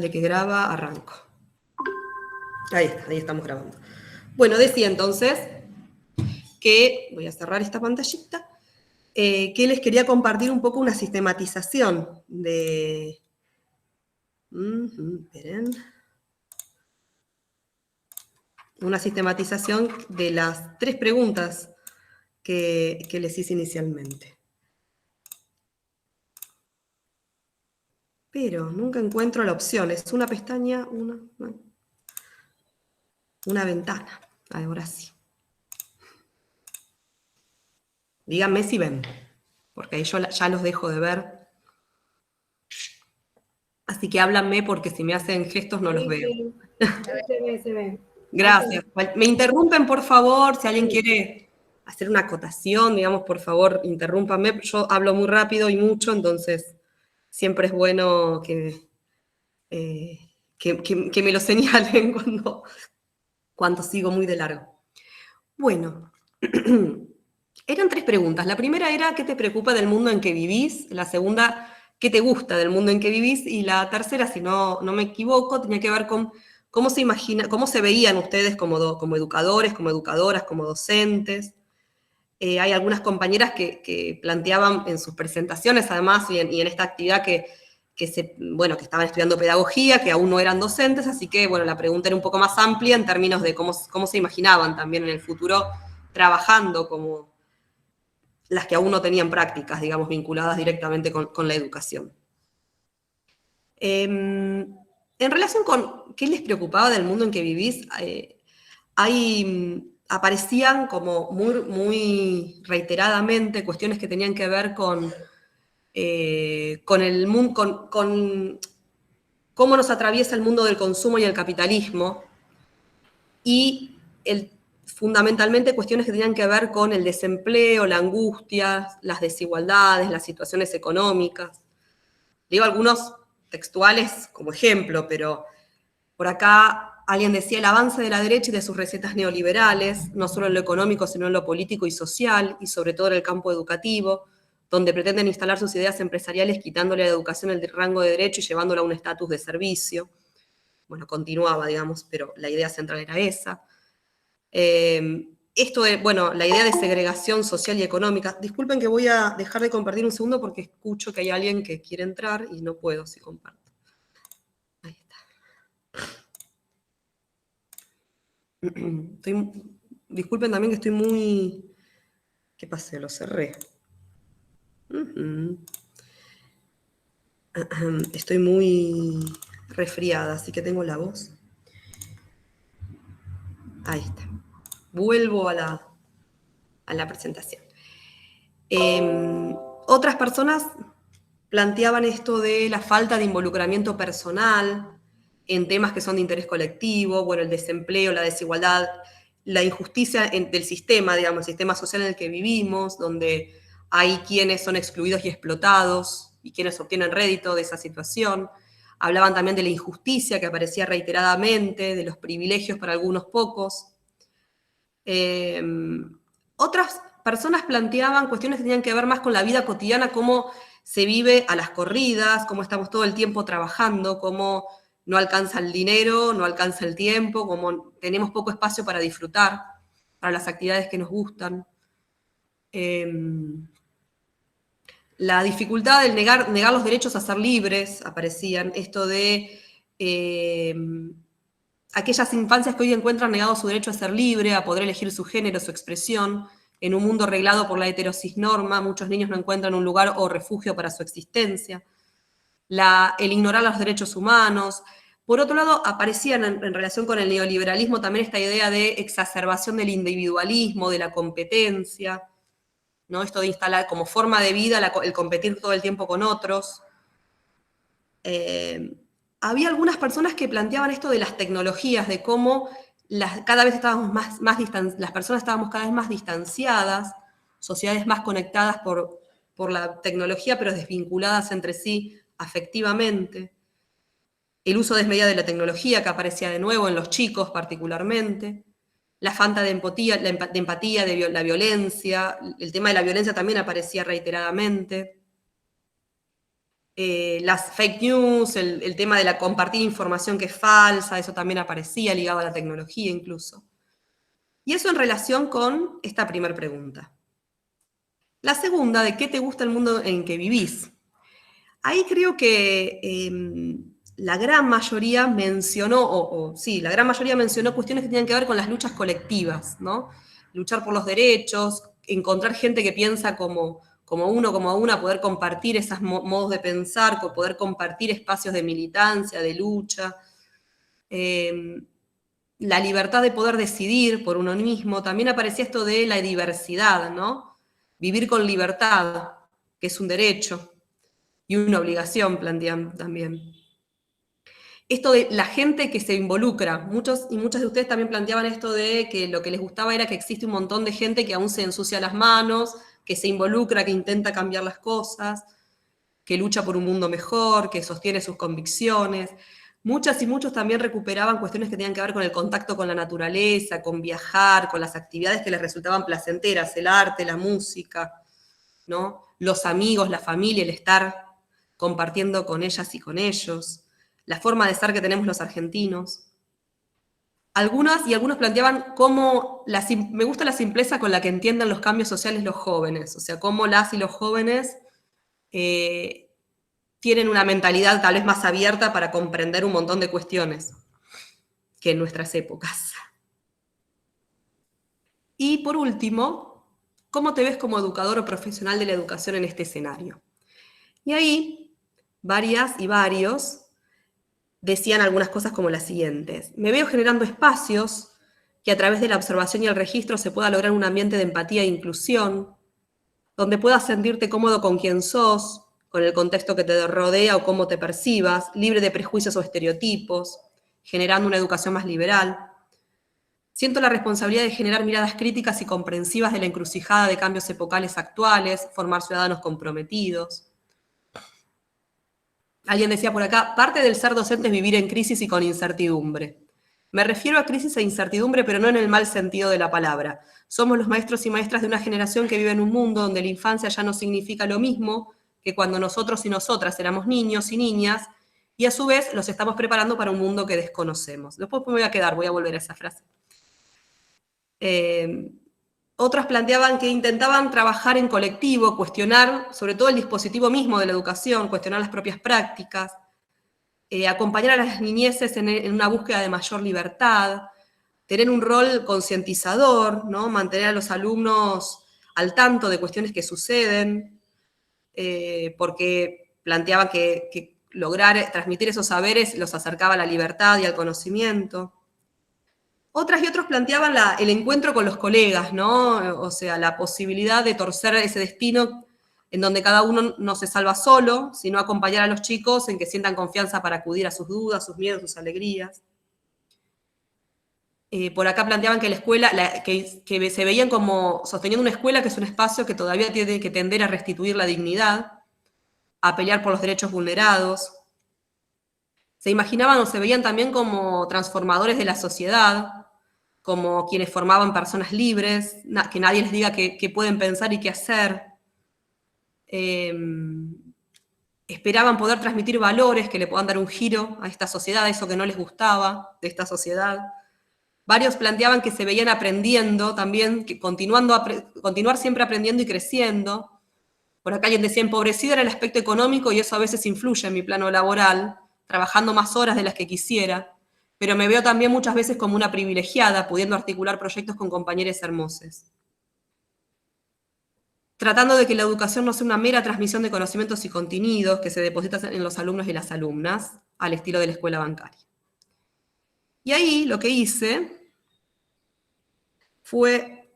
de que graba, arranco. Ahí está, ahí estamos grabando. Bueno, decía entonces que, voy a cerrar esta pantallita, que les quería compartir un poco una sistematización de... esperen. Una sistematización de las 3 preguntas que les hice inicialmente. Pero nunca encuentro la opción. Es una pestaña, una ventana. Ahora sí. Díganme si ven, porque ahí yo ya los dejo de ver. Así que háblanme porque si me hacen gestos no los veo. Se ve. Gracias. Me interrumpen, por favor, si alguien quiere hacer una acotación, digamos, por favor, interrúmpanme. Yo hablo muy rápido y mucho, entonces siempre es bueno que me lo señalen cuando sigo muy de largo. Bueno, eran 3 preguntas. La primera era, ¿qué te preocupa del mundo en que vivís? La segunda, ¿qué te gusta del mundo en que vivís? Y la tercera, si no me equivoco, tenía que ver con cómo se veían ustedes como educadores, como educadoras, como docentes. Hay algunas compañeras que planteaban en sus presentaciones, además, y en esta actividad que estaban estudiando pedagogía, que aún no eran docentes, así que, bueno, la pregunta era un poco más amplia en términos de cómo se imaginaban también en el futuro trabajando como las que aún no tenían prácticas, digamos, vinculadas directamente con la educación. En relación con qué les preocupaba del mundo en que vivís, aparecían como muy reiteradamente cuestiones que tenían que ver con el mundo, con cómo nos atraviesa el mundo del consumo y el capitalismo, y fundamentalmente cuestiones que tenían que ver con el desempleo, la angustia, las desigualdades, las situaciones económicas. Digo algunos textuales como ejemplo, pero por acá alguien decía el avance de la derecha y de sus recetas neoliberales, no solo en lo económico, sino en lo político y social, y sobre todo en el campo educativo, donde pretenden instalar sus ideas empresariales quitándole a la educación el rango de derecho y llevándola a un estatus de servicio. Bueno, continuaba, digamos, pero la idea central era esa. La idea de segregación social y económica. Disculpen que voy a dejar de compartir un segundo porque escucho que hay alguien que quiere entrar y no puedo si comparto. Ahí está. Disculpen también que estoy muy... ¿Qué pasé? Lo cerré. Estoy muy resfriada, así que tengo la voz. Ahí está. Vuelvo a la presentación. Otras personas planteaban esto de la falta de involucramiento personal en temas que son de interés colectivo, bueno, el desempleo, la desigualdad, la injusticia del sistema, digamos, el sistema social en el que vivimos, donde hay quienes son excluidos y explotados y quienes obtienen rédito de esa situación. Hablaban también de la injusticia que aparecía reiteradamente, de los privilegios para algunos pocos. Otras personas planteaban cuestiones que tenían que ver más con la vida cotidiana, cómo se vive a las corridas, cómo estamos todo el tiempo trabajando, cómo no alcanza el dinero, no alcanza el tiempo, cómo tenemos poco espacio para disfrutar, para las actividades que nos gustan. La dificultad de negar los derechos a ser libres, aparecían, esto de aquellas infancias que hoy encuentran negado su derecho a ser libre, a poder elegir su género, su expresión, en un mundo reglado por la heterosis-norma, muchos niños no encuentran un lugar o refugio para su existencia. El ignorar los derechos humanos. Por otro lado, aparecían en relación con el neoliberalismo también esta idea de exacerbación del individualismo, de la competencia, ¿no? Esto de instalar como forma de vida el competir todo el tiempo con otros. Había algunas personas que planteaban esto de las tecnologías, de cómo cada vez estábamos las personas estábamos cada vez más distanciadas, sociedades más conectadas por la tecnología, pero desvinculadas entre sí afectivamente. El uso desmedido de la tecnología que aparecía de nuevo en los chicos particularmente. La falta de empatía, de la violencia. El tema de la violencia también aparecía reiteradamente. Las fake news, el tema de la compartir información que es falsa, eso también aparecía ligado a la tecnología incluso. Y eso en relación con esta primera pregunta. La segunda, de qué te gusta el mundo en que vivís. Ahí creo que la gran mayoría mencionó, la gran mayoría mencionó cuestiones que tienen que ver con las luchas colectivas, ¿no? Luchar por los derechos, encontrar gente que piensa como uno, como una, poder compartir esos modos de pensar, poder compartir espacios de militancia, de lucha. La libertad de poder decidir por uno mismo. También aparecía esto de la diversidad, ¿no? Vivir con libertad, que es un derecho y una obligación, plantean también. Esto de la gente que se involucra, muchos y muchas de ustedes también planteaban esto de que lo que les gustaba era que existe un montón de gente que aún se ensucia las manos, que se involucra, que intenta cambiar las cosas, que lucha por un mundo mejor, que sostiene sus convicciones. Muchas y muchos también recuperaban cuestiones que tenían que ver con el contacto con la naturaleza, con viajar, con las actividades que les resultaban placenteras, el arte, la música, ¿no? Los amigos, la familia, el estar compartiendo con ellas y con ellos, la forma de ser que tenemos los argentinos. Algunas y algunos planteaban cómo, me gusta la simpleza con la que entienden los cambios sociales los jóvenes, o sea, cómo las y los jóvenes tienen una mentalidad tal vez más abierta para comprender un montón de cuestiones que en nuestras épocas. Y por último, ¿cómo te ves como educador o profesional de la educación en este escenario? Y ahí, varias y varios decían algunas cosas como las siguientes. Me veo generando espacios que a través de la observación y el registro se pueda lograr un ambiente de empatía e inclusión, donde puedas sentirte cómodo con quien sos, con el contexto que te rodea o cómo te percibas, libre de prejuicios o estereotipos, generando una educación más liberal. Siento la responsabilidad de generar miradas críticas y comprensivas de la encrucijada de cambios epocales actuales, formar ciudadanos comprometidos. Alguien decía por acá, parte del ser docente es vivir en crisis y con incertidumbre. Me refiero a crisis e incertidumbre, pero no en el mal sentido de la palabra. Somos los maestros y maestras de una generación que vive en un mundo donde la infancia ya no significa lo mismo que cuando nosotros y nosotras éramos niños y niñas, y a su vez los estamos preparando para un mundo que desconocemos. Después me voy a quedar, voy a volver a esa frase. Otras planteaban que intentaban trabajar en colectivo, cuestionar sobre todo el dispositivo mismo de la educación, cuestionar las propias prácticas, acompañar a las niñeces en una búsqueda de mayor libertad, tener un rol concientizador, ¿no? Mantener a los alumnos al tanto de cuestiones que suceden, porque planteaban que lograr transmitir esos saberes los acercaba a la libertad y al conocimiento. Otras y otros planteaban el encuentro con los colegas, ¿no? O sea, la posibilidad de torcer ese destino en donde cada uno no se salva solo, sino acompañar a los chicos en que sientan confianza para acudir a sus dudas, sus miedos, sus alegrías. Por acá planteaban que la escuela, que se veían como sosteniendo una escuela que es un espacio que todavía tiene que tender a restituir la dignidad, a pelear por los derechos vulnerados. Se imaginaban o se veían también como transformadores de la sociedad, como quienes formaban personas libres, que nadie les diga qué pueden pensar y qué hacer. Esperaban poder transmitir valores que le puedan dar un giro a esta sociedad, a eso que no les gustaba de esta sociedad. Varios planteaban que se veían aprendiendo también, que continuar siempre aprendiendo y creciendo. Por acá alguien decía, empobrecido era el aspecto económico y eso a veces influye en mi plano laboral, trabajando más horas de las que quisiera, pero me veo también muchas veces como una privilegiada, pudiendo articular proyectos con compañeros hermosos. Tratando de que la educación no sea una mera transmisión de conocimientos y contenidos que se depositan en los alumnos y las alumnas, al estilo de la escuela bancaria. Y ahí lo que hice fue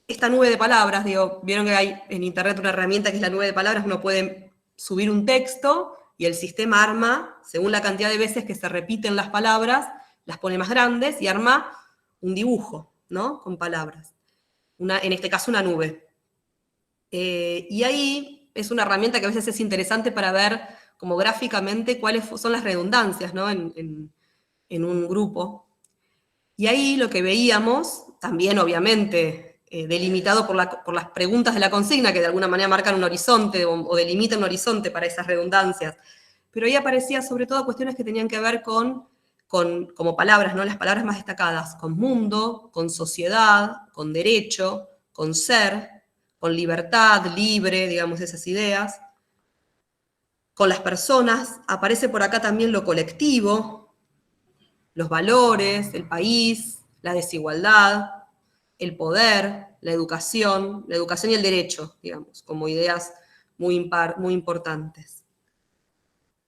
esta nube de palabras, vieron que hay en internet una herramienta que es la nube de palabras, uno puede subir un texto y el sistema arma, según la cantidad de veces que se repiten las palabras, las pone más grandes y arma un dibujo, ¿no? Con palabras. En este caso una nube. Y ahí es una herramienta que a veces es interesante para ver como gráficamente cuáles son las redundancias, ¿no? en un grupo. Y ahí lo que veíamos, también obviamente delimitado por las preguntas de la consigna, que de alguna manera marcan un horizonte o delimitan un horizonte para esas redundancias. Pero ahí aparecía sobre todo cuestiones que tenían que ver con como palabras, ¿no? Las palabras más destacadas, con mundo, con sociedad, con derecho, con ser, con libertad, libre, digamos, esas ideas. Con las personas, aparece por acá también lo colectivo, los valores, el país, la desigualdad, el poder, la educación y el derecho, digamos, como ideas muy importantes.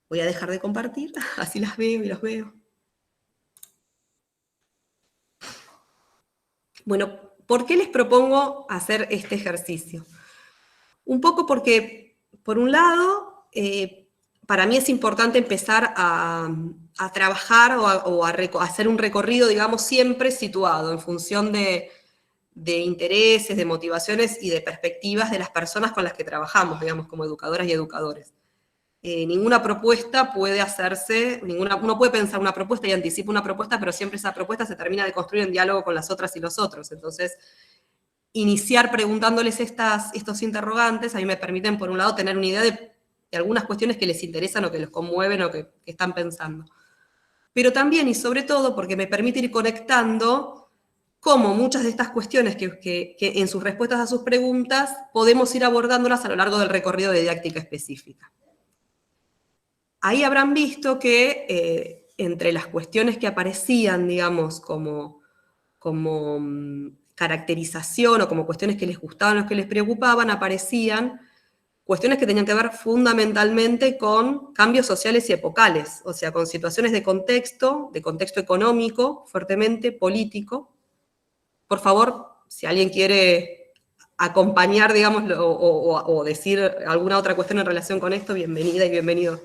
Voy a dejar de compartir, así las veo y los veo. Bueno, ¿por qué les propongo hacer este ejercicio? Un poco porque, por un lado, para mí es importante empezar a trabajar o a hacer un recorrido, digamos, siempre situado en función de intereses, de motivaciones y de perspectivas de las personas con las que trabajamos, digamos, como educadoras y educadores. Ninguna propuesta puede hacerse, uno puede pensar una propuesta y anticipa una propuesta, pero siempre esa propuesta se termina de construir en diálogo con las otras y los otros. Entonces, iniciar preguntándoles estos interrogantes a mí me permiten, por un lado, tener una idea de algunas cuestiones que les interesan o que los conmueven o que están pensando. Pero también y sobre todo porque me permite ir conectando cómo muchas de estas cuestiones que en sus respuestas a sus preguntas podemos ir abordándolas a lo largo del recorrido de didáctica específica. Ahí habrán visto que entre las cuestiones que aparecían, digamos, como caracterización o como cuestiones que les gustaban o que les preocupaban, aparecían cuestiones que tenían que ver fundamentalmente con cambios sociales y epocales, o sea, con situaciones de contexto económico, fuertemente político. Por favor, si alguien quiere acompañar, digamos, o decir alguna otra cuestión en relación con esto, bienvenida y bienvenido.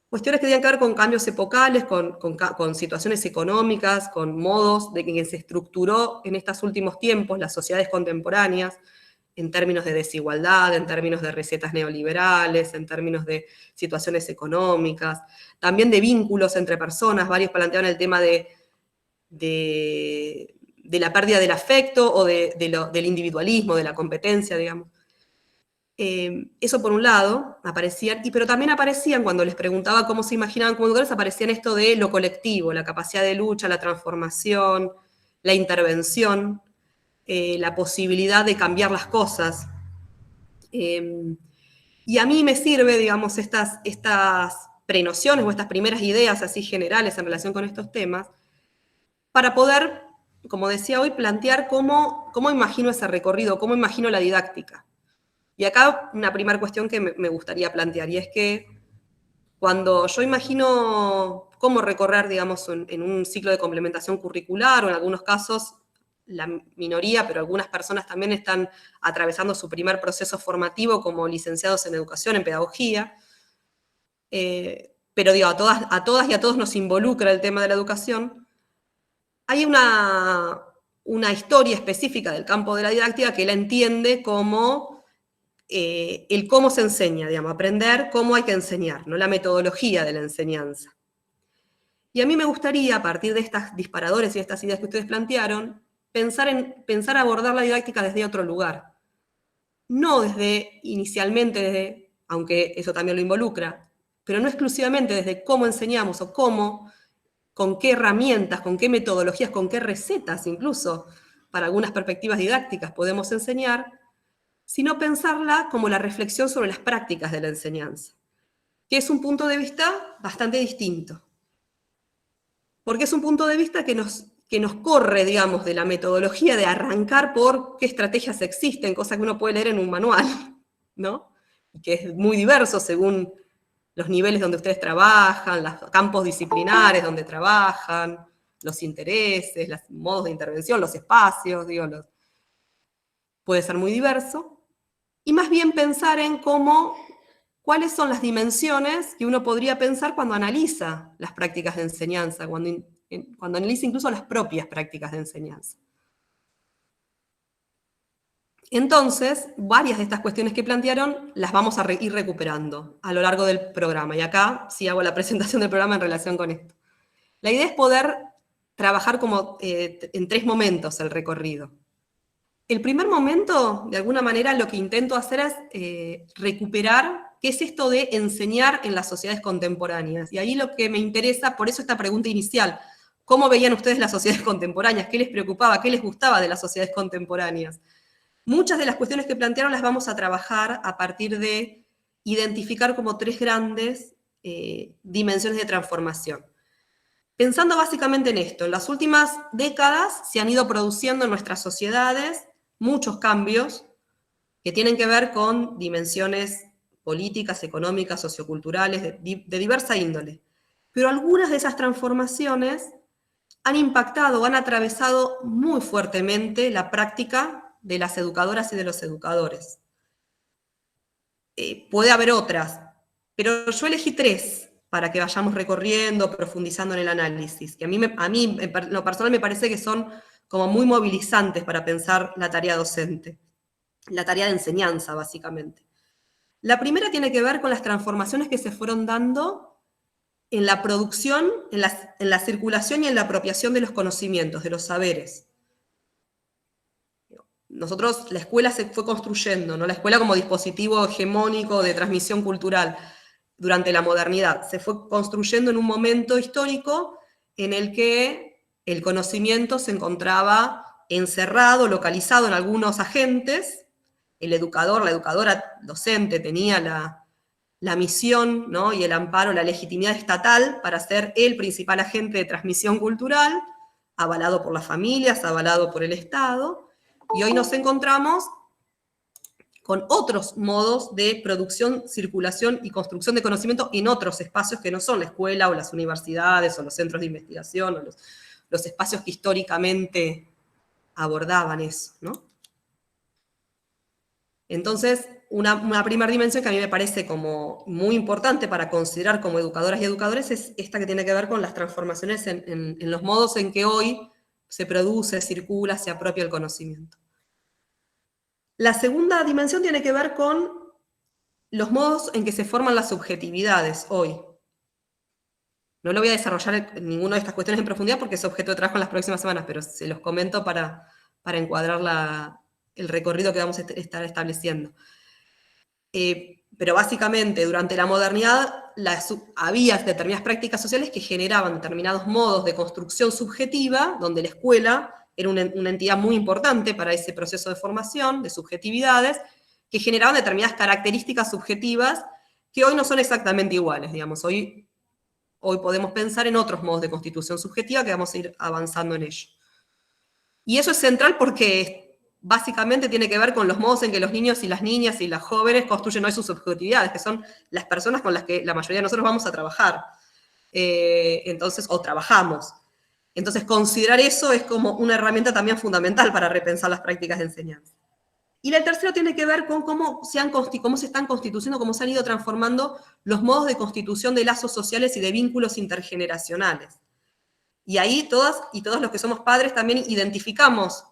Cuestiones que tenían que ver con cambios epocales, con situaciones económicas, con modos de que se estructuró en estos últimos tiempos las sociedades contemporáneas, en términos de desigualdad, en términos de recetas neoliberales, en términos de situaciones económicas, también de vínculos entre personas. Varios planteaban el tema de la pérdida del afecto o del individualismo, de la competencia, digamos. Eso por un lado, aparecían, pero también aparecían, cuando les preguntaba cómo se imaginaban como educadores, aparecían esto de lo colectivo, la capacidad de lucha, la transformación, la intervención, la posibilidad de cambiar las cosas. Y a mí me sirve, digamos, estas prenociones o estas primeras ideas así generales en relación con estos temas, para poder, como decía hoy, plantear cómo imagino ese recorrido, cómo imagino la didáctica. Y acá una primera cuestión que me gustaría plantear, y es que cuando yo imagino cómo recorrer, digamos, en un ciclo de complementación curricular, o en algunos casos, la minoría, pero algunas personas también están atravesando su primer proceso formativo como licenciados en educación, en pedagogía, pero digo, a todas y a todos nos involucra el tema de la educación. Hay una historia específica del campo de la didáctica que la entiende como el cómo se enseña, digamos, aprender cómo hay que enseñar, no la metodología de la enseñanza. Y a mí me gustaría, a partir de estos disparadores y estas ideas que ustedes plantearon, pensar abordar la didáctica desde otro lugar. No inicialmente, aunque eso también lo involucra, pero no exclusivamente desde cómo enseñamos o con qué herramientas, con qué metodologías, con qué recetas incluso, para algunas perspectivas didácticas podemos enseñar, sino pensarla como la reflexión sobre las prácticas de la enseñanza, que es un punto de vista bastante distinto. Porque es un punto de vista que nos corre, digamos, de la metodología de arrancar por qué estrategias existen, cosas que uno puede leer en un manual, ¿no? Y que es muy diverso según los niveles donde ustedes trabajan, los campos disciplinares donde trabajan, los intereses, los modos de intervención, los espacios, digo, puede ser muy diverso. Y más bien pensar en cuáles son las dimensiones que uno podría pensar cuando analiza las prácticas de enseñanza, cuando analiza incluso las propias prácticas de enseñanza. Entonces, varias de estas cuestiones que plantearon las vamos a ir recuperando a lo largo del programa. Y acá sí hago la presentación del programa en relación con esto. La idea es poder trabajar como en 3 momentos el recorrido. El primer momento, de alguna manera, lo que intento hacer es recuperar qué es esto de enseñar en las sociedades contemporáneas. Y ahí lo que me interesa, por eso esta pregunta inicial, ¿cómo veían ustedes las sociedades contemporáneas? ¿Qué les preocupaba? ¿Qué les gustaba de las sociedades contemporáneas? Muchas de las cuestiones que plantearon las vamos a trabajar a partir de identificar como 3 grandes dimensiones de transformación. Pensando básicamente en esto, en las últimas décadas se han ido produciendo en nuestras sociedades muchos cambios que tienen que ver con dimensiones políticas, económicas, socioculturales, de diversa índole. Pero algunas de esas transformaciones han impactado, han atravesado muy fuertemente la práctica de las educadoras y de los educadores. Puede haber otras, pero yo elegí 3 para que vayamos recorriendo, profundizando en el análisis, que a mí en lo personal me parece que son como muy movilizantes para pensar la tarea docente, la tarea de enseñanza, básicamente. La primera tiene que ver con las transformaciones que se fueron dando en la producción, en la circulación y en la apropiación de los conocimientos, de los saberes. Nosotros, la escuela se fue construyendo, ¿no? La escuela como dispositivo hegemónico de transmisión cultural durante la modernidad. Se fue construyendo en un momento histórico en el que el conocimiento se encontraba encerrado, localizado en algunos agentes. El educador, la educadora docente tenía la misión, ¿no? Y el amparo, la legitimidad estatal para ser el principal agente de transmisión cultural, avalado por las familias, avalado por el Estado. Y hoy nos encontramos con otros modos de producción, circulación y construcción de conocimiento en otros espacios que no son la escuela o las universidades o los centros de investigación o los espacios que históricamente abordaban eso, ¿no? Entonces, una primera dimensión que a mí me parece como muy importante para considerar como educadoras y educadores es esta que tiene que ver con las transformaciones en los modos en que hoy se produce, circula, se apropia el conocimiento. La segunda dimensión tiene que ver con los modos en que se forman las subjetividades hoy. No lo voy a desarrollar en ninguna de estas cuestiones en profundidad porque es objeto de trabajo en las próximas semanas, pero se los comento para encuadrar el recorrido que vamos a estar estableciendo. Pero básicamente, durante la modernidad, había determinadas prácticas sociales que generaban determinados modos de construcción subjetiva, donde la escuela era una entidad muy importante para ese proceso de formación, de subjetividades, que generaban determinadas características subjetivas que hoy no son exactamente iguales, digamos. Hoy podemos pensar en otros modos de constitución subjetiva que vamos a ir avanzando en ello. Y eso es central porque básicamente tiene que ver con los modos en que los niños y las niñas y las jóvenes construyen hoy sus subjetividades, que son las personas con las que la mayoría de nosotros vamos a trabajar, o trabajamos. Entonces, considerar eso es como una herramienta también fundamental para repensar las prácticas de enseñanza. Y el tercero tiene que ver con cómo se están constituyendo, cómo se han ido transformando los modos de constitución de lazos sociales y de vínculos intergeneracionales. Y ahí todas y todos los que somos padres también identificamos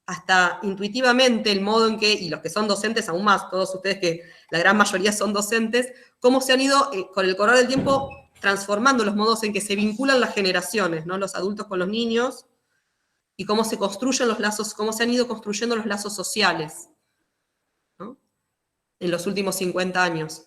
hasta intuitivamente el modo en que, y los que son docentes aún más, todos ustedes que la gran mayoría son docentes, cómo se han ido con el correr del tiempo transformando los modos en que se vinculan las generaciones, ¿no? Los adultos con los niños, y cómo se construyen los lazos, cómo se han ido construyendo los lazos sociales, ¿no? En los últimos 50 años.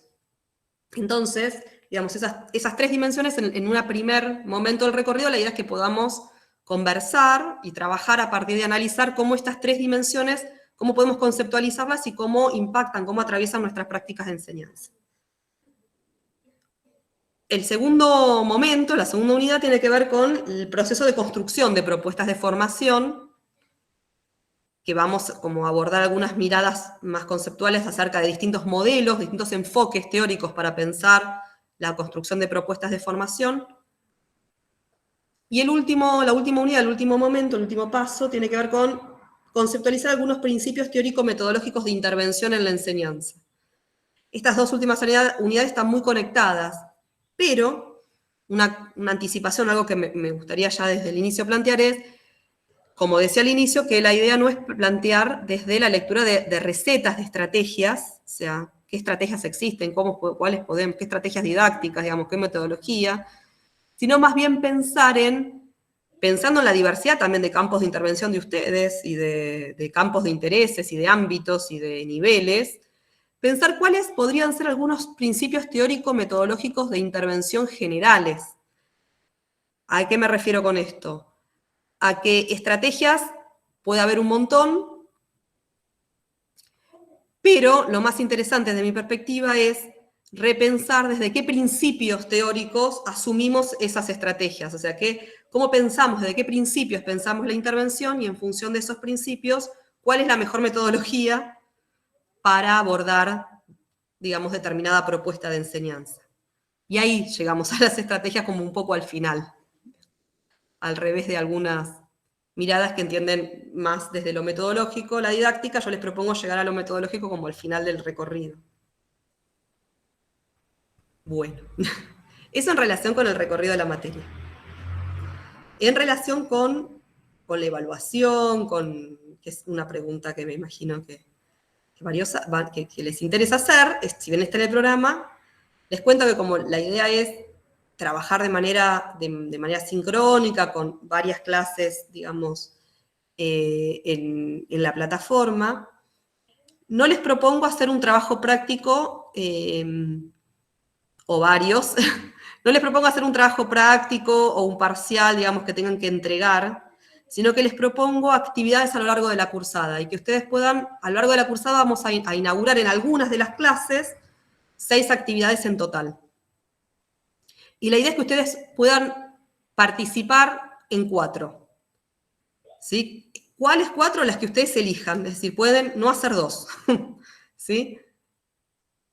Entonces, digamos, esas 3 dimensiones en un primer momento del recorrido, la idea es que podamos conversar y trabajar a partir de analizar cómo estas 3 dimensiones, cómo podemos conceptualizarlas y cómo impactan, cómo atraviesan nuestras prácticas de enseñanza. El segundo momento, la segunda unidad, tiene que ver con el proceso de construcción de propuestas de formación, que vamos como a abordar algunas miradas más conceptuales acerca de distintos modelos, distintos enfoques teóricos para pensar la construcción de propuestas de formación. Y la última unidad, el último momento, el último paso, tiene que ver con conceptualizar algunos principios teórico-metodológicos de intervención en la enseñanza. Estas 2 últimas unidades están muy conectadas, pero una anticipación, algo que me gustaría ya desde el inicio plantear es, como decía al inicio, que la idea no es plantear desde la lectura de recetas, de estrategias, o sea, qué estrategias existen, qué estrategias didácticas, digamos, qué metodología, sino más bien pensar en pensando en la diversidad también de campos de intervención de ustedes y de campos de intereses y de ámbitos y de niveles, pensar cuáles podrían ser algunos principios teórico-metodológicos de intervención generales. ¿A qué me refiero con esto? A que estrategias puede haber un montón, pero lo más interesante desde mi perspectiva es repensar desde qué principios teóricos asumimos esas estrategias, o sea, cómo pensamos, desde qué principios pensamos la intervención y en función de esos principios, cuál es la mejor metodología para abordar, digamos, determinada propuesta de enseñanza. Y ahí llegamos a las estrategias como un poco al final, al revés de algunas miradas que entienden más desde lo metodológico, la didáctica. Yo les propongo llegar a lo metodológico como al final del recorrido. Bueno, eso en relación con el recorrido de la materia. En relación con la evaluación, que es una pregunta que me imagino que les interesa hacer, si bien está en el programa, les cuento que como la idea es trabajar de manera sincrónica con varias clases, digamos, en la plataforma, no les propongo hacer un trabajo práctico o varios, no les propongo hacer un trabajo práctico o un parcial, digamos, que tengan que entregar, sino que les propongo actividades a lo largo de la cursada y que ustedes puedan, a lo largo de la cursada vamos a inaugurar en algunas de las clases 6 actividades en total. Y la idea es que ustedes puedan participar en 4. ¿Sí? ¿Cuáles 4? Las que ustedes elijan, es decir, pueden no hacer 2. ¿Sí?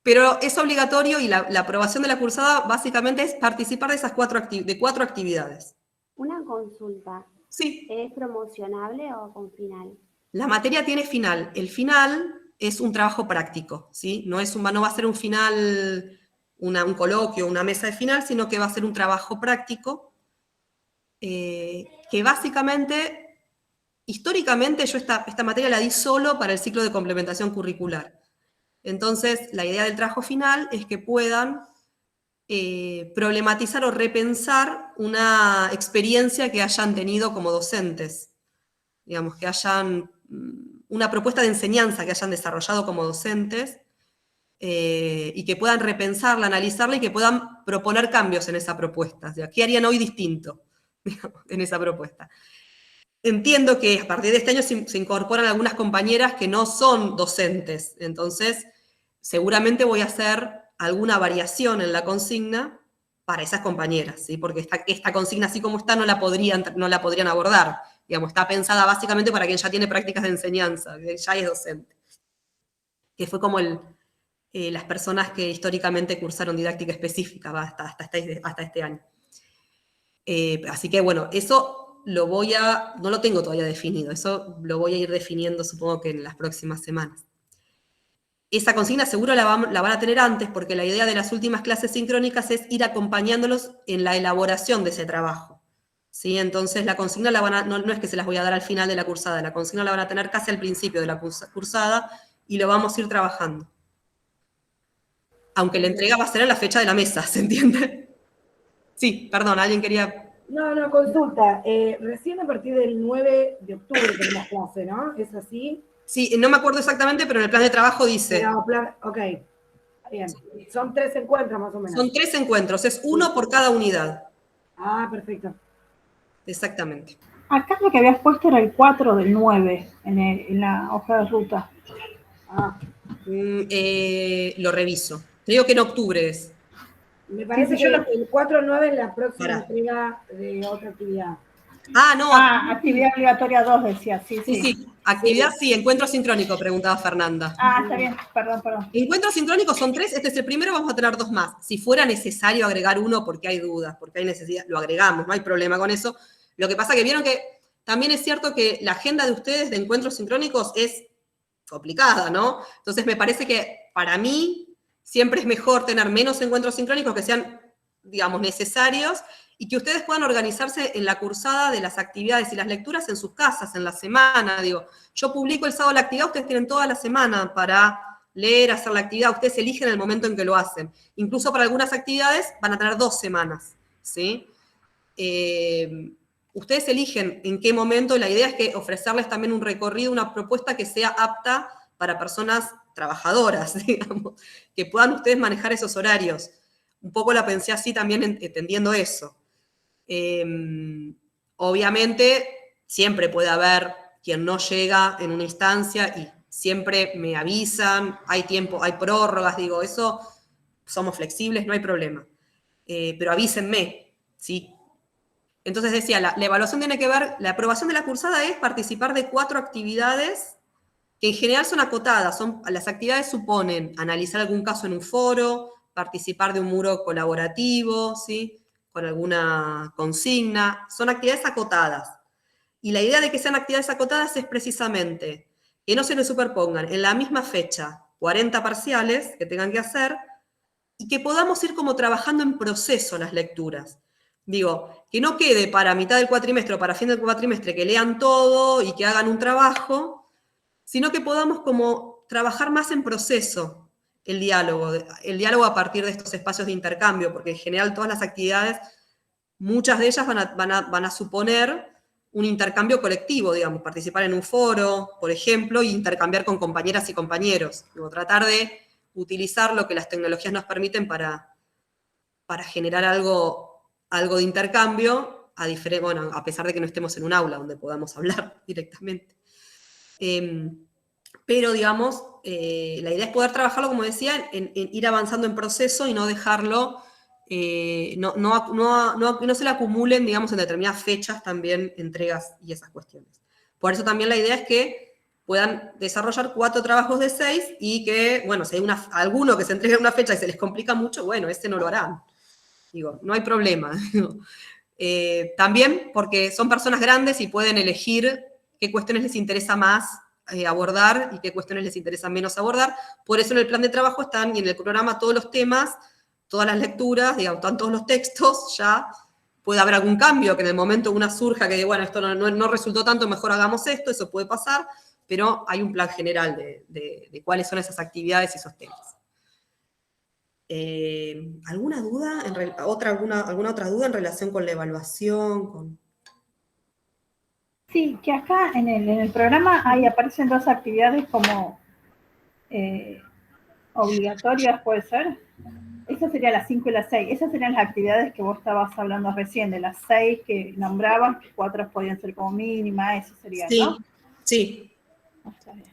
Pero es obligatorio y la aprobación de la cursada básicamente es participar de esas 4 actividades. Una consulta. Sí. ¿Es promocionable o con final? La materia tiene final. El final es un trabajo práctico, ¿sí? No va a ser un final, un coloquio, una mesa de final, sino que va a ser un trabajo práctico que básicamente, históricamente, yo esta materia la di solo para el ciclo de complementación curricular. Entonces, la idea del trabajo final es que puedan problematizar o repensar una experiencia que hayan tenido como docentes. Digamos, que hayan una propuesta de enseñanza que hayan desarrollado como docentes y que puedan repensarla, analizarla y que puedan proponer cambios en esa propuesta. O sea, ¿qué harían hoy distinto, digamos, en esa propuesta? Entiendo que a partir de este año se incorporan algunas compañeras que no son docentes, entonces seguramente voy a hacer alguna variación en la consigna para esas compañeras, ¿sí? Porque esta consigna así como está no la podrían abordar. Digamos, está pensada básicamente para quien ya tiene prácticas de enseñanza, que ya es docente. Que fue como las personas que históricamente cursaron didáctica específica hasta este año. Así que bueno, eso no lo tengo todavía definido, eso lo voy a ir definiendo supongo que en las próximas semanas. Esa consigna seguro la van a tener antes porque la idea de las últimas clases sincrónicas es ir acompañándolos en la elaboración de ese trabajo. ¿Sí? Entonces la consigna no es que se las voy a dar al final de la cursada, la consigna la van a tener casi al principio de la cursada y lo vamos a ir trabajando. Aunque la entrega va a ser en la fecha de la mesa, ¿se entiende? Sí, perdón, alguien quería... No, consulta. Recién a partir del 9 de octubre tenemos clase, ¿no? ¿Es así? Sí, no me acuerdo exactamente, pero en el plan de trabajo dice... Ok, bien. Son 3 encuentros más o menos. Son 3 encuentros, es 1 por cada unidad. Ah, perfecto. Exactamente. Acá lo que habías puesto era el 4 del 9 en la hoja de ruta. Lo reviso. Te digo que en octubre es. Me parece que el 4-9 es la próxima entrega de otra actividad. No. Actividad obligatoria 2 decía, sí. Actividad sí, encuentro sincrónico, preguntaba Fernanda. Está bien, perdón. Encuentros sincrónicos son 3, este es el primero, vamos a tener 2 más. Si fuera necesario agregar uno porque hay dudas, porque hay necesidad, lo agregamos, no hay problema con eso. Lo que pasa que vieron que también es cierto que la agenda de ustedes de encuentros sincrónicos es complicada, ¿no? Entonces me parece que para mí siempre es mejor tener menos encuentros sincrónicos que sean, digamos, necesarios y que ustedes puedan organizarse en la cursada de las actividades y las lecturas en sus casas, en la semana. Digo, yo publico el sábado la actividad, ustedes tienen toda la semana para leer, hacer la actividad, ustedes eligen el momento en que lo hacen. Incluso para algunas actividades van a tener 2 semanas, ¿sí? ustedes eligen en qué momento, la idea es que ofrecerles también un recorrido, una propuesta que sea apta para personas trabajadoras, digamos, que puedan ustedes manejar esos horarios. Un poco la pensé así también entendiendo eso. Obviamente, siempre puede haber quien no llega en una instancia y siempre me avisan, hay tiempo, hay prórrogas, digo, eso somos flexibles, no hay problema. Pero avísenme, ¿sí? Entonces decía, la evaluación tiene que ver, la aprobación de la cursada es participar de 4 actividades que en general son acotadas. Las actividades suponen analizar algún caso en un foro, participar de un muro colaborativo, ¿sí? Con alguna consigna. Son actividades acotadas. Y la idea de que sean actividades acotadas es precisamente que no se les superpongan en la misma fecha 40 parciales que tengan que hacer y que podamos ir como trabajando en proceso las lecturas. Digo, que no quede para mitad del cuatrimestre o para fin del cuatrimestre que lean todo y que hagan un trabajo, sino que podamos como trabajar más en proceso el diálogo a partir de estos espacios de intercambio, porque en general todas las actividades, muchas de ellas van a suponer un intercambio colectivo, digamos, participar en un foro, por ejemplo, e intercambiar con compañeras y compañeros, digo, tratar de utilizar lo que las tecnologías nos permiten para generar algo de intercambio, bueno, a pesar de que no estemos en un aula donde podamos hablar directamente. Pero, digamos, la idea es poder trabajarlo, como decía, en ir avanzando en proceso y no dejarlo, no se le acumulen, digamos, en determinadas fechas también entregas y esas cuestiones. Por eso también la idea es que puedan desarrollar 4 trabajos de 6 y que, bueno, si hay alguno que se entregue en una fecha y se les complica mucho, bueno, ese no lo harán. Digo, no hay problema. También porque son personas grandes y pueden elegir qué cuestiones les interesa más abordar y qué cuestiones les interesa menos abordar. Por eso en el plan de trabajo están, y en el programa, todos los temas, todas las lecturas, digamos, están todos los textos, ya puede haber algún cambio, que en el momento una surja que, bueno, esto no resultó tanto, mejor hagamos esto, eso puede pasar, pero hay un plan general de cuáles son esas actividades y esos temas. ¿Alguna duda? ¿Alguna otra duda en relación con la evaluación? Sí, que acá en el programa aparecen 2 actividades como obligatorias, ¿puede ser? Esa sería las 5 y las 6. Esas serían las actividades que vos estabas hablando recién, de las 6 que nombrabas, que 4 podían ser como mínima, eso sería, sí, ¿no? Sí.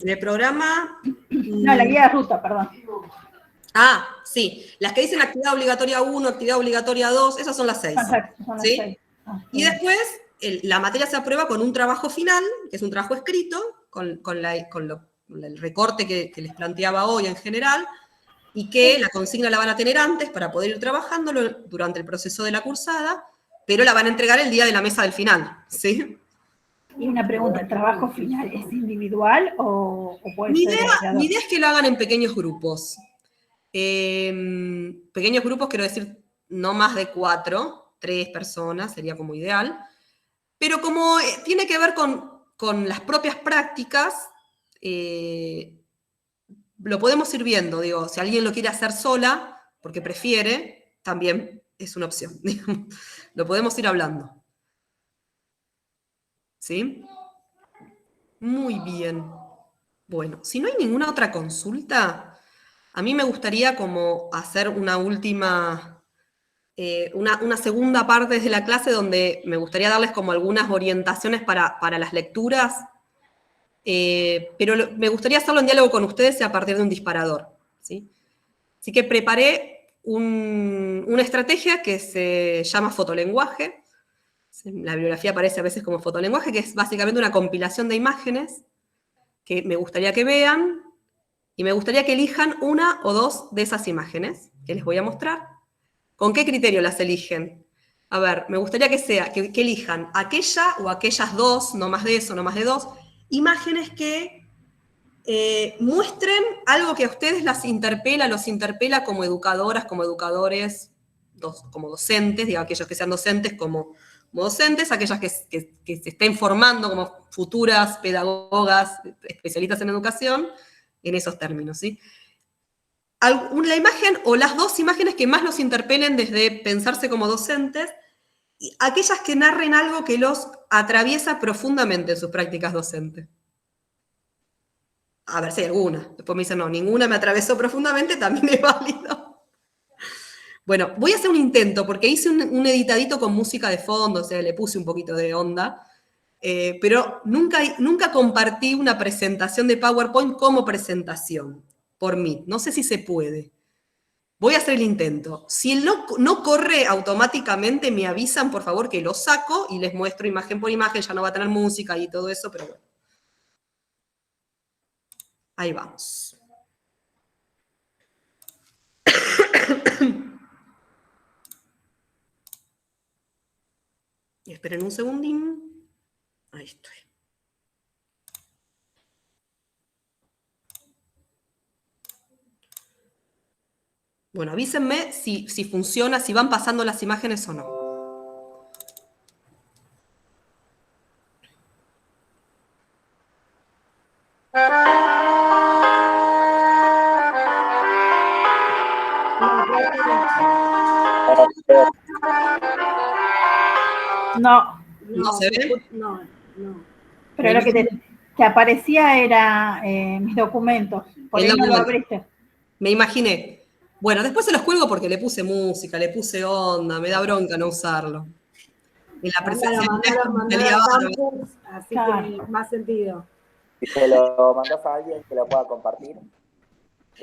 En el programa... No, la guía de ruta, perdón. Ah, sí. Las que dicen actividad obligatoria 1, actividad obligatoria 2, esas son las 6. Exacto, son las ¿sí? 6. Y después, la materia se aprueba con un trabajo final, que es un trabajo escrito, con el recorte que les planteaba hoy en general, y que la consigna la van a tener antes para poder ir trabajándolo durante el proceso de la cursada, pero la van a entregar el día de la mesa del final, ¿sí? Y una pregunta, ¿el trabajo final es individual o puede ser? Mi idea es que lo hagan en pequeños grupos. Pequeños grupos, quiero decir, no más de 4, 3 personas, sería como ideal. Pero como tiene que ver con las propias prácticas, lo podemos ir viendo, digo, si alguien lo quiere hacer sola, porque prefiere, también es una opción, digamos. Lo podemos ir hablando. ¿Sí? Muy bien. Bueno, si no hay ninguna otra consulta, a mí me gustaría como hacer una última, una segunda parte de la clase donde me gustaría darles como algunas orientaciones para las lecturas, pero me gustaría hacerlo en diálogo con ustedes y a partir de un disparador, ¿sí? Así que preparé una estrategia que se llama fotolenguaje. La bibliografía aparece a veces como fotolenguaje, que es básicamente una compilación de imágenes que me gustaría que vean y me gustaría que elijan 1 o 2 de esas imágenes que les voy a mostrar. ¿Con qué criterio las eligen? A ver, me gustaría que elijan aquella o aquellas 2, no más de eso, no más de 2, imágenes que muestren algo que a ustedes los interpela como educadoras, como educadores, como docentes, digo, aquellos que sean docentes como docentes, aquellas que se estén formando como futuras pedagogas, especialistas en educación, en esos términos, ¿sí? La imagen o las 2 imágenes que más los interpelen desde pensarse como docentes Y aquellas que narren algo que los atraviesa profundamente en sus prácticas docentes. A ver si hay alguna. Después me dicen, no, ninguna me atravesó profundamente, también es válido. Bueno, voy a hacer un intento, porque hice un editadito con música de fondo, o sea, le puse un poquito de onda, pero nunca compartí una presentación de PowerPoint como presentación por Meet. No sé si se puede. Voy a hacer el intento. Si el no corre automáticamente, me avisan, por favor, que lo saco y les muestro imagen por imagen, ya no va a tener música y todo eso, pero bueno. Ahí vamos. Esperen un segundín. Ahí estoy. Bueno, avísenme si funciona, si van pasando las imágenes o no. No, ¿No se ve? No. pero lo que te aparecía era mis documentos. Por En ahí la no lo vuelta. abriste. Me imaginé. Bueno, después se los cuelgo porque le puse música, le puse onda, me da bronca no usarlo. En la presencialidad Mandalo salía al bárbaro. campus, así Claro. tiene más sentido. Si se lo mandas a alguien que lo pueda compartir.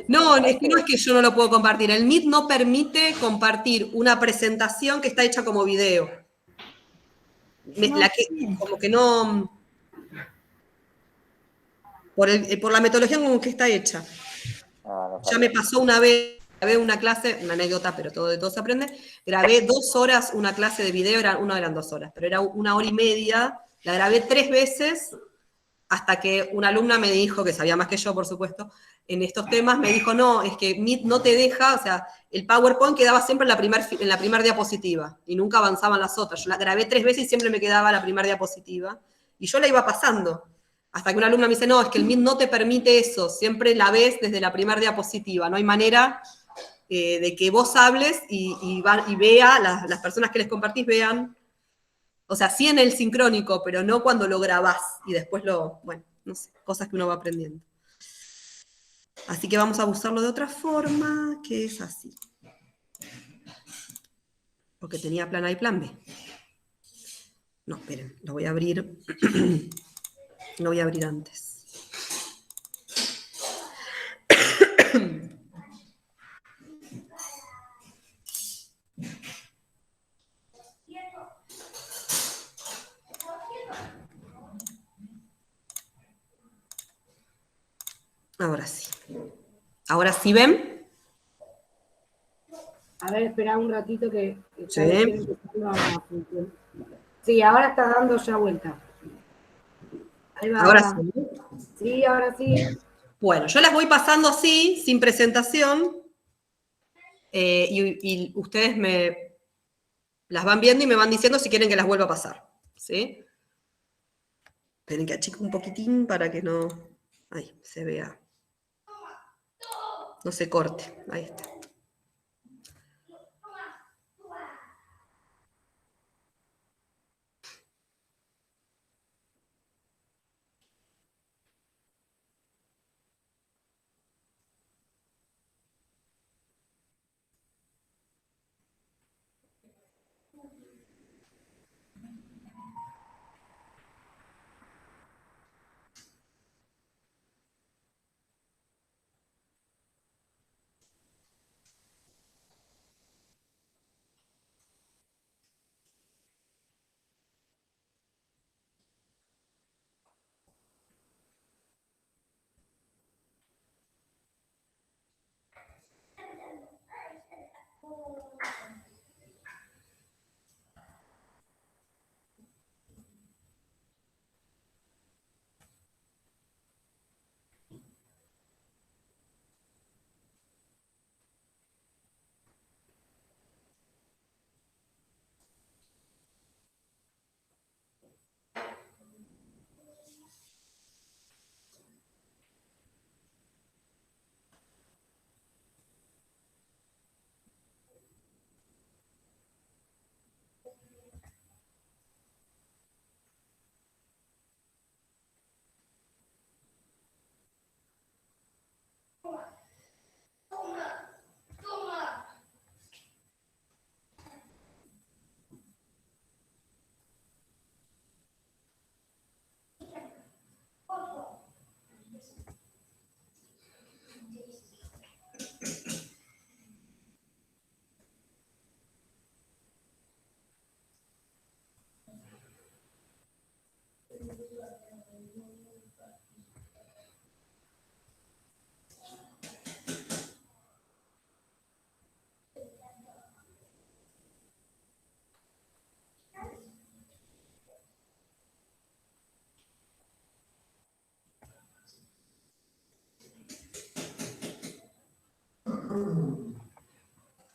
No, es que no es que yo no lo puedo compartir. El Meet no permite compartir una presentación que está hecha como video. Como que no. Por la metodología como que está hecha. No Ya me pasó una vez, grabé una clase, una anécdota, pero de todo se aprende. Grabé 2 horas una clase de video, eran 2 horas, pero era 1 hora y media. La grabé 3 veces hasta que una alumna me dijo, que sabía más que yo, por supuesto, en estos temas, me dijo, no, es que Meet no te deja, o sea, el PowerPoint quedaba siempre en la primer diapositiva y nunca avanzaban las otras. Yo la grabé 3 veces y siempre me quedaba la primera diapositiva. Y yo la iba pasando. Hasta que una alumna me dice, no, es que el Meet no te permite eso, siempre la ves desde la primera diapositiva, no hay manera de que vos hables y vea, las personas que les compartís vean, o sea, sí en el sincrónico, pero no cuando lo grabás y después bueno, no sé, cosas que uno va aprendiendo. Así que vamos a usarlo de otra forma, que es así. Porque tenía plan A y plan B. No, esperen, lo voy a abrir. Lo voy a abrir antes. Ahora sí. ¿Ahora sí ven? A ver, espera un ratito que está Sí. empezando a funcionar. Sí, ahora está dando ya vuelta. Ahí va. Ahora sí. Sí, ahora sí. Bueno, yo las voy pasando así, sin presentación, y ustedes las van viendo y me van diciendo si quieren que las vuelva a pasar. ¿Sí? Esperen que achico un poquitín para que no... Ahí, se vea. No se corte. Ahí está.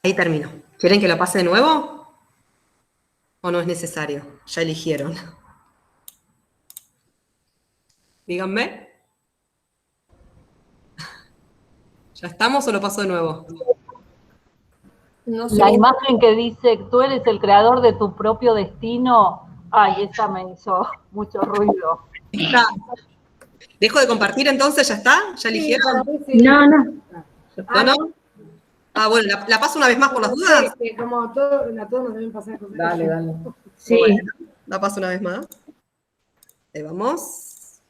Ahí termino. ¿Quieren que lo pase de nuevo? ¿O no es necesario? Ya eligieron. Díganme. ¿Ya estamos o lo paso de nuevo? No sé. La imagen que dice, tú eres el creador de tu propio destino, ay, esa me hizo mucho ruido. Está. ¿Dejo de compartir entonces? ¿Ya está? ¿Ya eligieron? No, No. ¿No, no? Ah, bueno, ¿la paso una vez más por las dudas? Sí, como a todos nos deben pasar cosas. Dale. Sí. Bueno, la paso una vez más. Ahí vamos.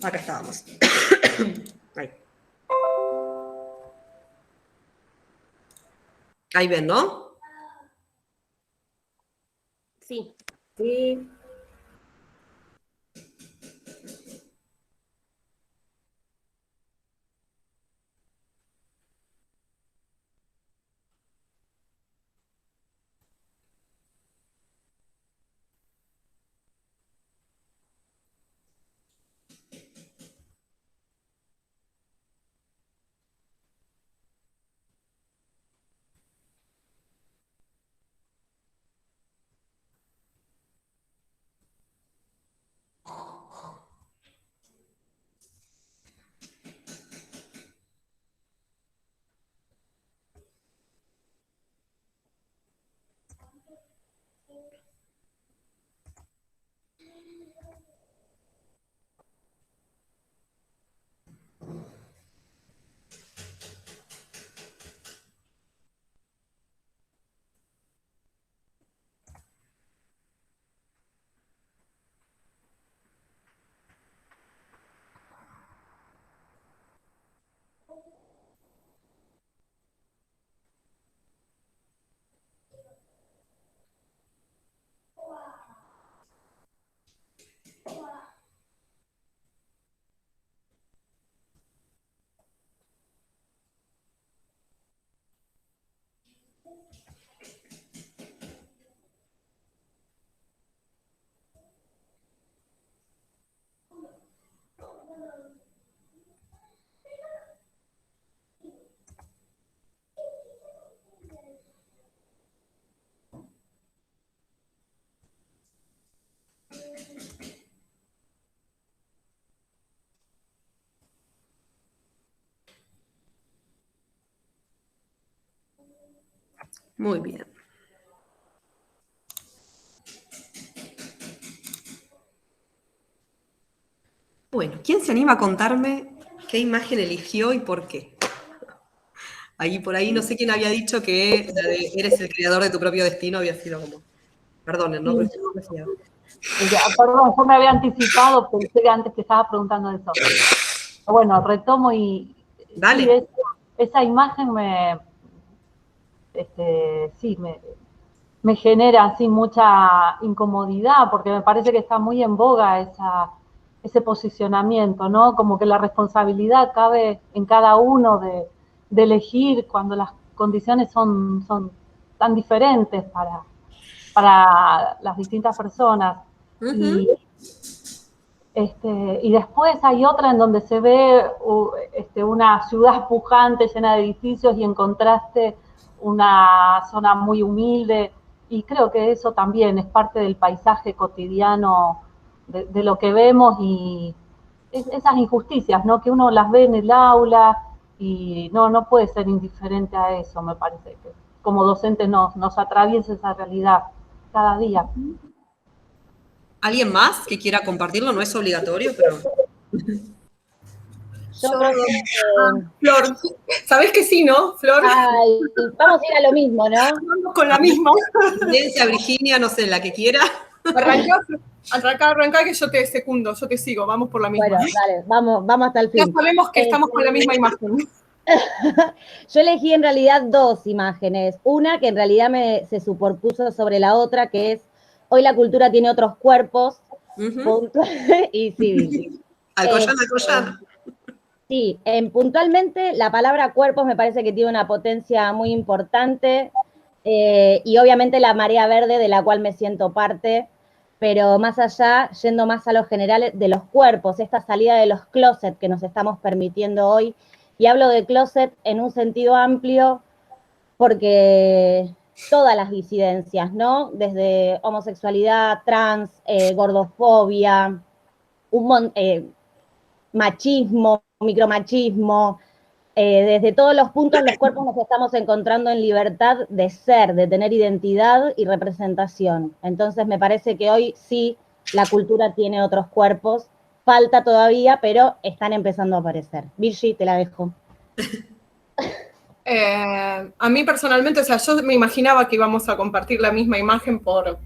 Acá estábamos. Ahí. Ahí ven, ¿no? Sí. Sí. Muy bien. Bueno, ¿quién se anima a contarme qué imagen eligió y por qué? Ahí por ahí no sé quién había dicho que la de eres el creador de tu propio destino había sido como. Perdonen, ¿no? Pero estoy confiada. Perdón, yo me había anticipado, pensé que antes que estaba preguntando eso. Bueno, retomo y Dale. sí, esa imagen me genera así mucha incomodidad, porque me parece que está muy en boga ese posicionamiento, ¿no? Como que la responsabilidad cabe en cada uno de elegir cuando las condiciones son tan diferentes para las distintas personas. Ujú. Y después hay otra en donde se ve una ciudad pujante llena de edificios y en contraste una zona muy humilde, y creo que eso también es parte del paisaje cotidiano de lo que vemos, y esas injusticias, ¿no? Que uno las ve en el aula y no puede ser indiferente a eso. Me parece que como docente nos atraviesa esa realidad cada día. ¿Alguien más que quiera compartirlo? No es obligatorio, pero. Yo creo que... Flor, ¿sabés que sí, no, Flor? Ay, vamos a ir a lo mismo, ¿no? Vamos con la misma. Tendencia, Virginia, no sé, la que quiera. Arranca que yo te secundo, yo te sigo, vamos por la misma. Bueno, dale, vamos hasta el Ya fin. sabemos que estamos con la misma imagen. Yo elegí en realidad dos imágenes. Una que en realidad se superpuso sobre la otra, que es hoy la cultura tiene otros cuerpos. Ujú. Y sí. Alcoyana. Sí, puntualmente la palabra cuerpos me parece que tiene una potencia muy importante, y obviamente la marea verde de la cual me siento parte, pero más allá, yendo más a lo general de los cuerpos, esta salida de los closets que nos estamos permitiendo hoy, Y hablo de closet en un sentido amplio porque todas las disidencias, ¿no? Desde homosexualidad, trans, gordofobia, machismo, micromachismo, desde todos los puntos los cuerpos nos estamos encontrando en libertad de ser, de tener identidad y representación. Entonces me parece que hoy sí la cultura tiene otros cuerpos, falta todavía, pero están empezando a aparecer. Virgi, te la dejo. A mí personalmente, o sea, yo me imaginaba que íbamos a compartir la misma imagen por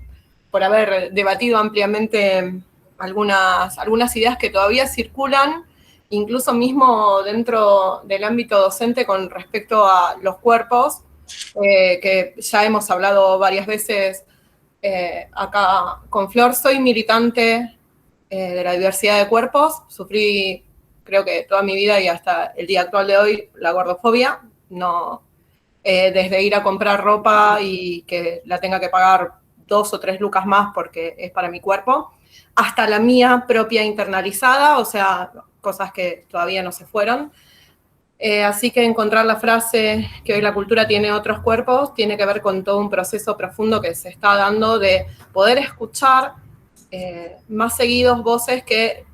haber debatido ampliamente algunas ideas que todavía circulan, incluso mismo dentro del ámbito docente con respecto a los cuerpos, que ya hemos hablado varias veces acá con Flor. Soy militante de la diversidad de cuerpos, sufrí creo que toda mi vida y hasta el día actual de hoy la gordofobia, no, desde ir a comprar ropa y que la tenga que pagar 2 o 3 lucas más porque es para mi cuerpo, hasta la mía propia internalizada, o sea, cosas que todavía no se fueron. Así que encontrar la frase que hoy la cultura tiene otros cuerpos tiene que ver con todo un proceso profundo que se está dando de poder escuchar más seguidos voces que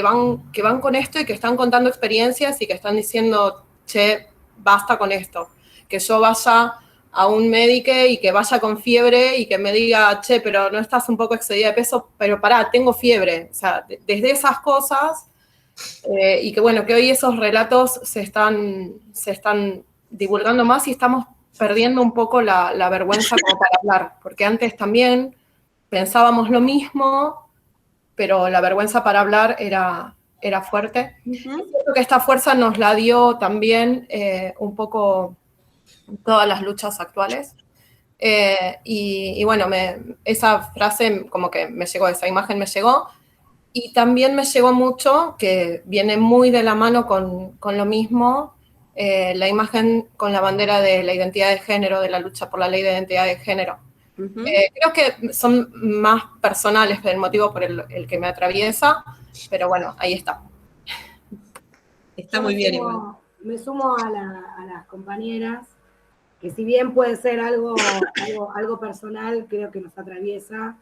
van con esto y que están contando experiencias y que están diciendo, che, basta con esto. Que yo vaya a un médico y que vaya con fiebre y que me diga, che, pero no estás un poco excedida de peso, pero pará, tengo fiebre. O sea, desde esas cosas, y que bueno, que hoy esos relatos se están divulgando más y estamos perdiendo un poco la vergüenza como para hablar, porque antes también pensábamos lo mismo, pero la vergüenza para hablar era fuerte. Creo que esta fuerza nos la dio también un poco todas las luchas actuales. Y bueno, esa frase como que me llegó, esa imagen me llegó. Y también me llegó mucho, que viene muy de la mano con lo mismo, la imagen con la bandera de la identidad de género, de la lucha por la ley de identidad de género. Creo que son más personales el motivo por el que me atraviesa, pero bueno, ahí está. Está muy bien igual. Me sumo a las compañeras, que si bien puede ser algo personal, creo que nos atraviesa.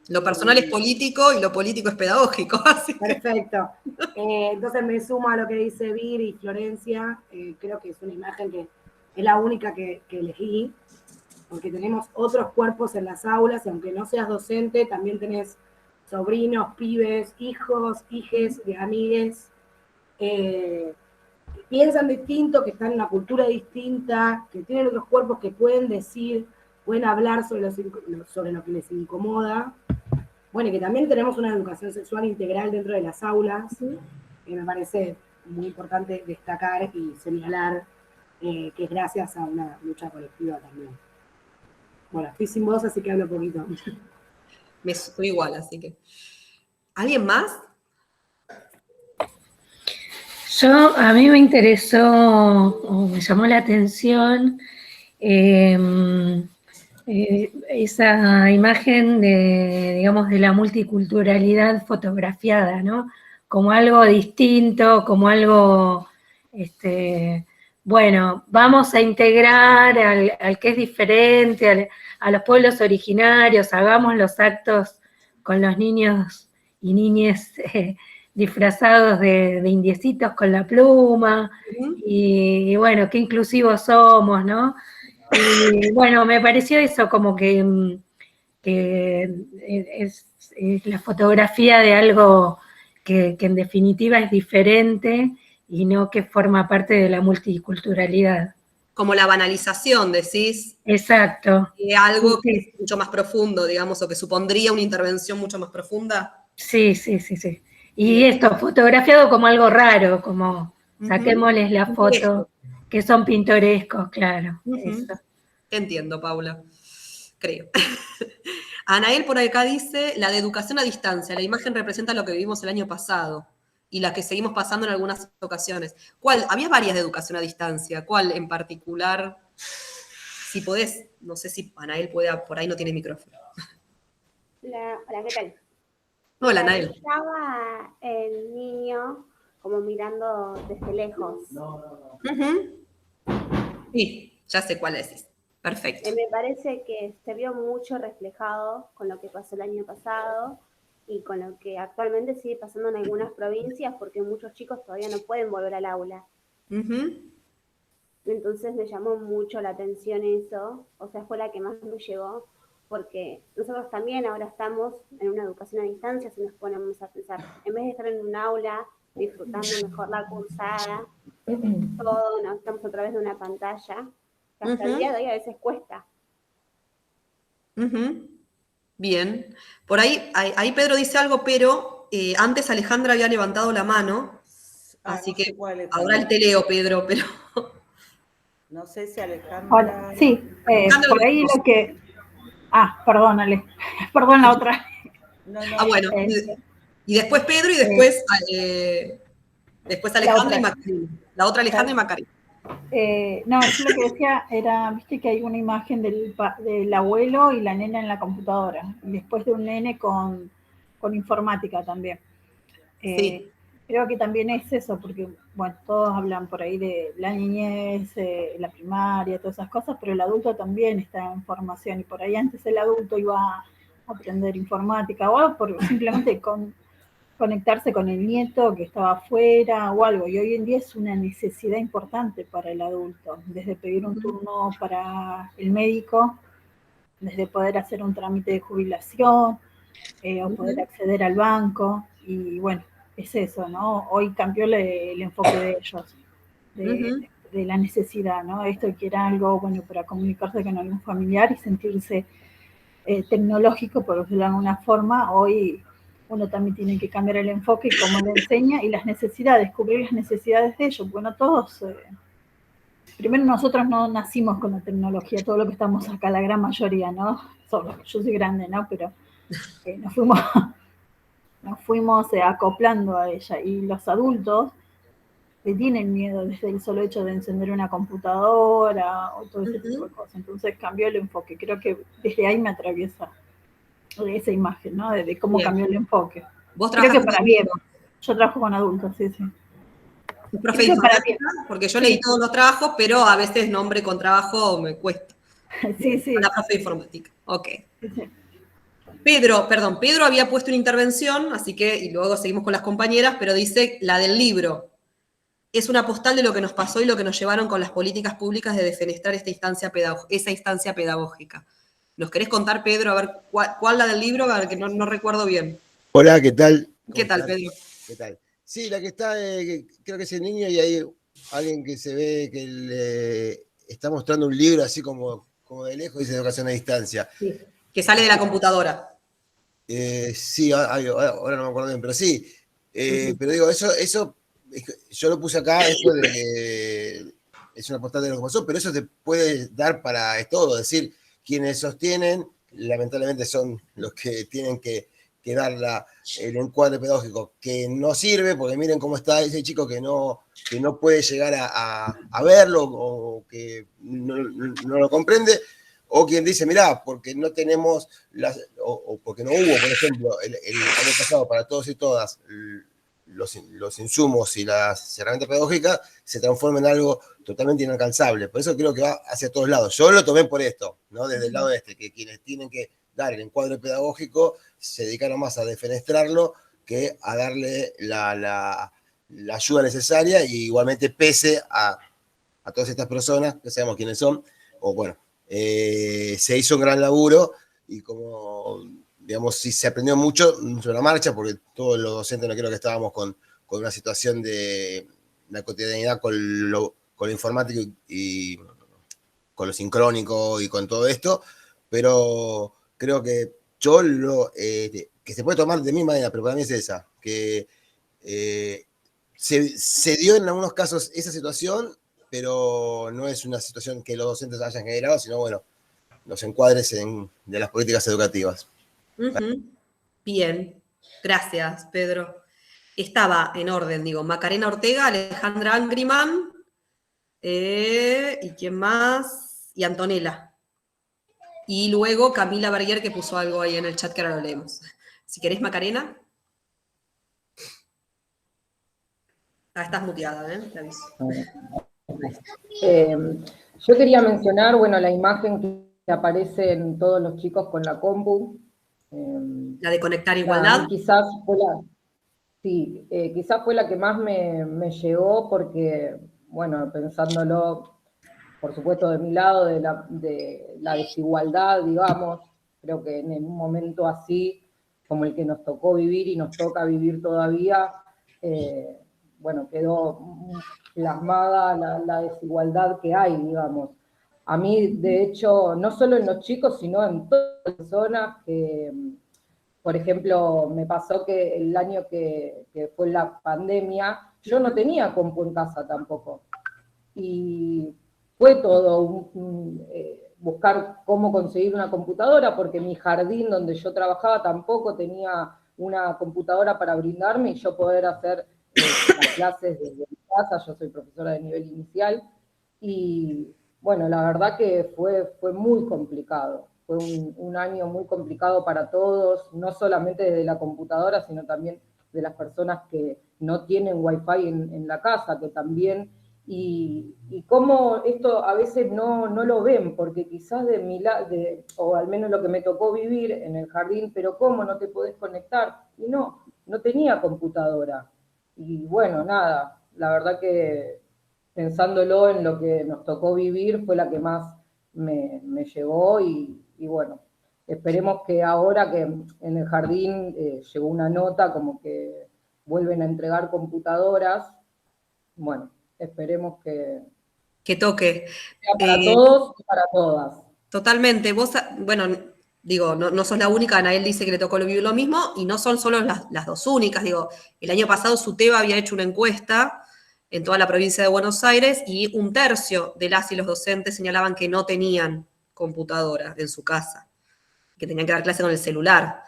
Lo personal es político y lo político es pedagógico. Así que... Perfecto. Entonces me sumo a lo que dice Vir y Florencia. Creo que es una imagen que es la única que elegí, porque tenemos otros cuerpos en las aulas y aunque no seas docente, también tenés sobrinos, pibes, hijos, hijes de amigues, que piensan distinto, que están en una cultura distinta, que tienen otros cuerpos que pueden decir, pueden hablar sobre lo que les incomoda. Bueno, y que también tenemos una educación sexual integral dentro de las aulas, que me parece muy importante destacar y señalar que es gracias a una lucha colectiva también. Bueno, estoy sin voz, así que hablo poquito. Me estoy igual, así que... ¿Alguien más? A mí me interesó, o me llamó la atención, esa imagen de, digamos, de la multiculturalidad fotografiada, ¿no? Como algo distinto, como algo, bueno, vamos a integrar al que es diferente, a los pueblos originarios, hagamos los actos con los niños y niñas disfrazados de indiecitos con la pluma, y bueno, qué inclusivos somos, ¿no? Y bueno, me pareció eso como que es la fotografía de algo que en definitiva es diferente y no que forma parte de la multiculturalidad. Como la banalización, decís. Exacto. Algo que es mucho más profundo, digamos, o que supondría una intervención mucho más profunda. Sí. Y esto, fotografiado como algo raro, como saquémosles la foto, que son pintorescos, claro. Eso. Entiendo, Paula. Creo. Anael por acá dice, la de educación a distancia, la imagen representa lo que vivimos el año pasado y la que seguimos pasando en algunas ocasiones. ¿Cuál? Había varias de educación a distancia. ¿Cuál en particular? Si podés, no sé si Anael puede, por ahí no tiene micrófono. Hola, ¿qué tal? Hola, Anael. Estaba el niño como mirando desde lejos. Ujú. Sí, ya sé cuál es. Perfecto. Me parece que se vio mucho reflejado con lo que pasó el año pasado y con lo que actualmente sigue pasando en algunas provincias, porque muchos chicos todavía no pueden volver al aula. Ujú. Entonces me llamó mucho la atención eso, o sea, fue la que más me llegó, porque nosotros también ahora estamos en una educación a distancia, si nos ponemos a pensar, en vez de estar en un aula disfrutando mejor la cursada, todo, ¿no? Estamos a través de una pantalla, que hasta el día de hoy a veces cuesta. Ujú. Bien. Por ahí Pedro dice algo, pero antes Alejandra había levantado la mano, así no sé que cuál es ahora también. te leo, Pedro, pero... No sé si Alejandra... Hola, sí, Alejandra por lo ahí vemos. lo que... perdón, Ale. Perdón, la otra. Bueno. Y después Pedro y después La Alejandra otra. y Macarena. La otra Alejandra y Macarena. No, yo lo que decía era, viste que hay una imagen del abuelo y la nena en la computadora, y después de un nene con informática también. Sí. Creo que también es eso, porque, bueno, todos hablan por ahí de la niñez, la primaria, todas esas cosas, pero el adulto también está en formación, y por ahí antes el adulto iba a aprender informática o algo, simplemente conectarse con el nieto que estaba afuera o algo, y hoy en día es una necesidad importante para el adulto, desde pedir un turno para el médico, desde poder hacer un trámite de jubilación, o poder acceder al banco, y bueno, es eso, ¿no? Hoy cambió el enfoque de ellos, de la necesidad, ¿no? Esto que era algo, bueno, para comunicarse con algún familiar y sentirse tecnológico, por decirlo de alguna forma. Hoy uno también tiene que cambiar el enfoque y cómo le enseña, y las necesidades, cubrir las necesidades de ellos. Bueno, todos, primero nosotros no nacimos con la tecnología, todo lo que estamos acá, la gran mayoría, ¿no? Solo, yo soy grande, ¿no? Pero nos fuimos acoplando a ella, y los adultos le tienen miedo desde el solo hecho de encender una computadora o todo ese tipo de cosas. Entonces cambió el enfoque. Creo que desde ahí me atraviesa esa imagen, ¿no? De cómo cambió el enfoque. ¿Vos Creo que trabajas para bien. Yo trabajo con adultos, sí. ¿Es profe de informática? Porque yo leí todos los trabajos, pero a veces nombre con trabajo me cuesta. Sí. La profe de informática. Ok. Pedro había puesto una intervención, así que, y luego seguimos con las compañeras, pero dice la del libro. Es una postal de lo que nos pasó y lo que nos llevaron con las políticas públicas de defenestrar esa instancia pedagógica. ¿Nos querés contar, Pedro, a ver cuál la del libro? A ver, que no recuerdo bien. Hola, ¿qué tal? ¿Qué tal, Pedro? ¿Qué tal? Sí, la que está, creo que es el niño, y hay alguien que se ve que le está mostrando un libro así como de lejos, dice educación a distancia. Sí, que sale de la computadora. Sí, ahora no me acuerdo bien, pero sí. Pero digo, eso yo lo puse acá, eso de que es una postal de lo que pasó, pero eso te puede dar para todo. Es decir, quienes sostienen, lamentablemente son los que tienen que dar el encuadre pedagógico, que no sirve, porque miren cómo está ese chico que no puede llegar a verlo, o que no lo comprende, o quien dice, mirá, porque no tenemos, o porque no hubo, por ejemplo, el año pasado para todos y todas, los insumos y las herramientas pedagógicas, se transforman en algo totalmente inalcanzable. Por eso creo que va hacia todos lados. Yo lo tomé por esto, ¿no? Desde el lado que quienes tienen que dar el encuadre pedagógico se dedicaron más a defenestrarlo que a darle la ayuda necesaria, y igualmente pese a todas estas personas, que sabemos quiénes son, o bueno, se hizo un gran laburo, y como, digamos, sí se aprendió mucho sobre la marcha, porque todos los docentes no creo que estábamos con una situación de la cotidianidad con lo informático y con lo sincrónico y con todo esto, pero creo que yo que se puede tomar de mi manera, pero para mí es esa, que se dio en algunos casos esa situación, pero no es una situación que los docentes hayan generado, sino, bueno, los encuadres de las políticas educativas. Bien, gracias, Pedro. Estaba en orden, digo, Macarena Ortega, Alejandra Angriman, ¿y quién más? Y Antonella. Y luego Camila Berguer, que puso algo ahí en el chat que ahora lo leemos. Si querés, Macarena. Estás muteada, te aviso. Yo quería mencionar, bueno, la imagen que aparece en todos los chicos con la compu. La de conectar igualdad. Quizás fue quizás fue la que más me llegó porque, bueno, pensándolo, por supuesto, de mi lado, de la desigualdad, digamos, creo que en un momento así, como el que nos tocó vivir y nos toca vivir todavía, bueno, quedó plasmada la desigualdad que hay, digamos. A mí, de hecho, no solo en los chicos, sino en todas las personas que, por ejemplo, me pasó que el año que fue la pandemia, yo no tenía compu en casa tampoco. Y fue todo buscar cómo conseguir una computadora, porque mi jardín donde yo trabajaba tampoco tenía una computadora para brindarme y yo poder hacer las clases desde mi casa. Yo soy profesora de nivel inicial y bueno, la verdad que fue muy complicado. Fue un año muy complicado para todos, no solamente desde la computadora, sino también de las personas que no tienen wifi en la casa, que también, y cómo esto a veces no lo ven, porque quizás de mi lado, o al menos lo que me tocó vivir en el jardín, pero ¿cómo no te podés conectar? Y no tenía computadora. Y bueno, nada, la verdad que pensándolo en lo que nos tocó vivir fue la que más me llegó y bueno, esperemos que ahora que en el jardín llegó una nota como que vuelven a entregar computadoras, bueno, esperemos que toque. Sea para todos y para todas. Totalmente. Vos, bueno, digo, no sos la única, Anael dice que le tocó vivir lo mismo, y no son solo las dos únicas. Digo, el año pasado SUTEBA había hecho una encuesta en toda la provincia de Buenos Aires y 1/3 de las y los docentes señalaban que no tenían computadora en su casa, que tenían que dar clase con el celular.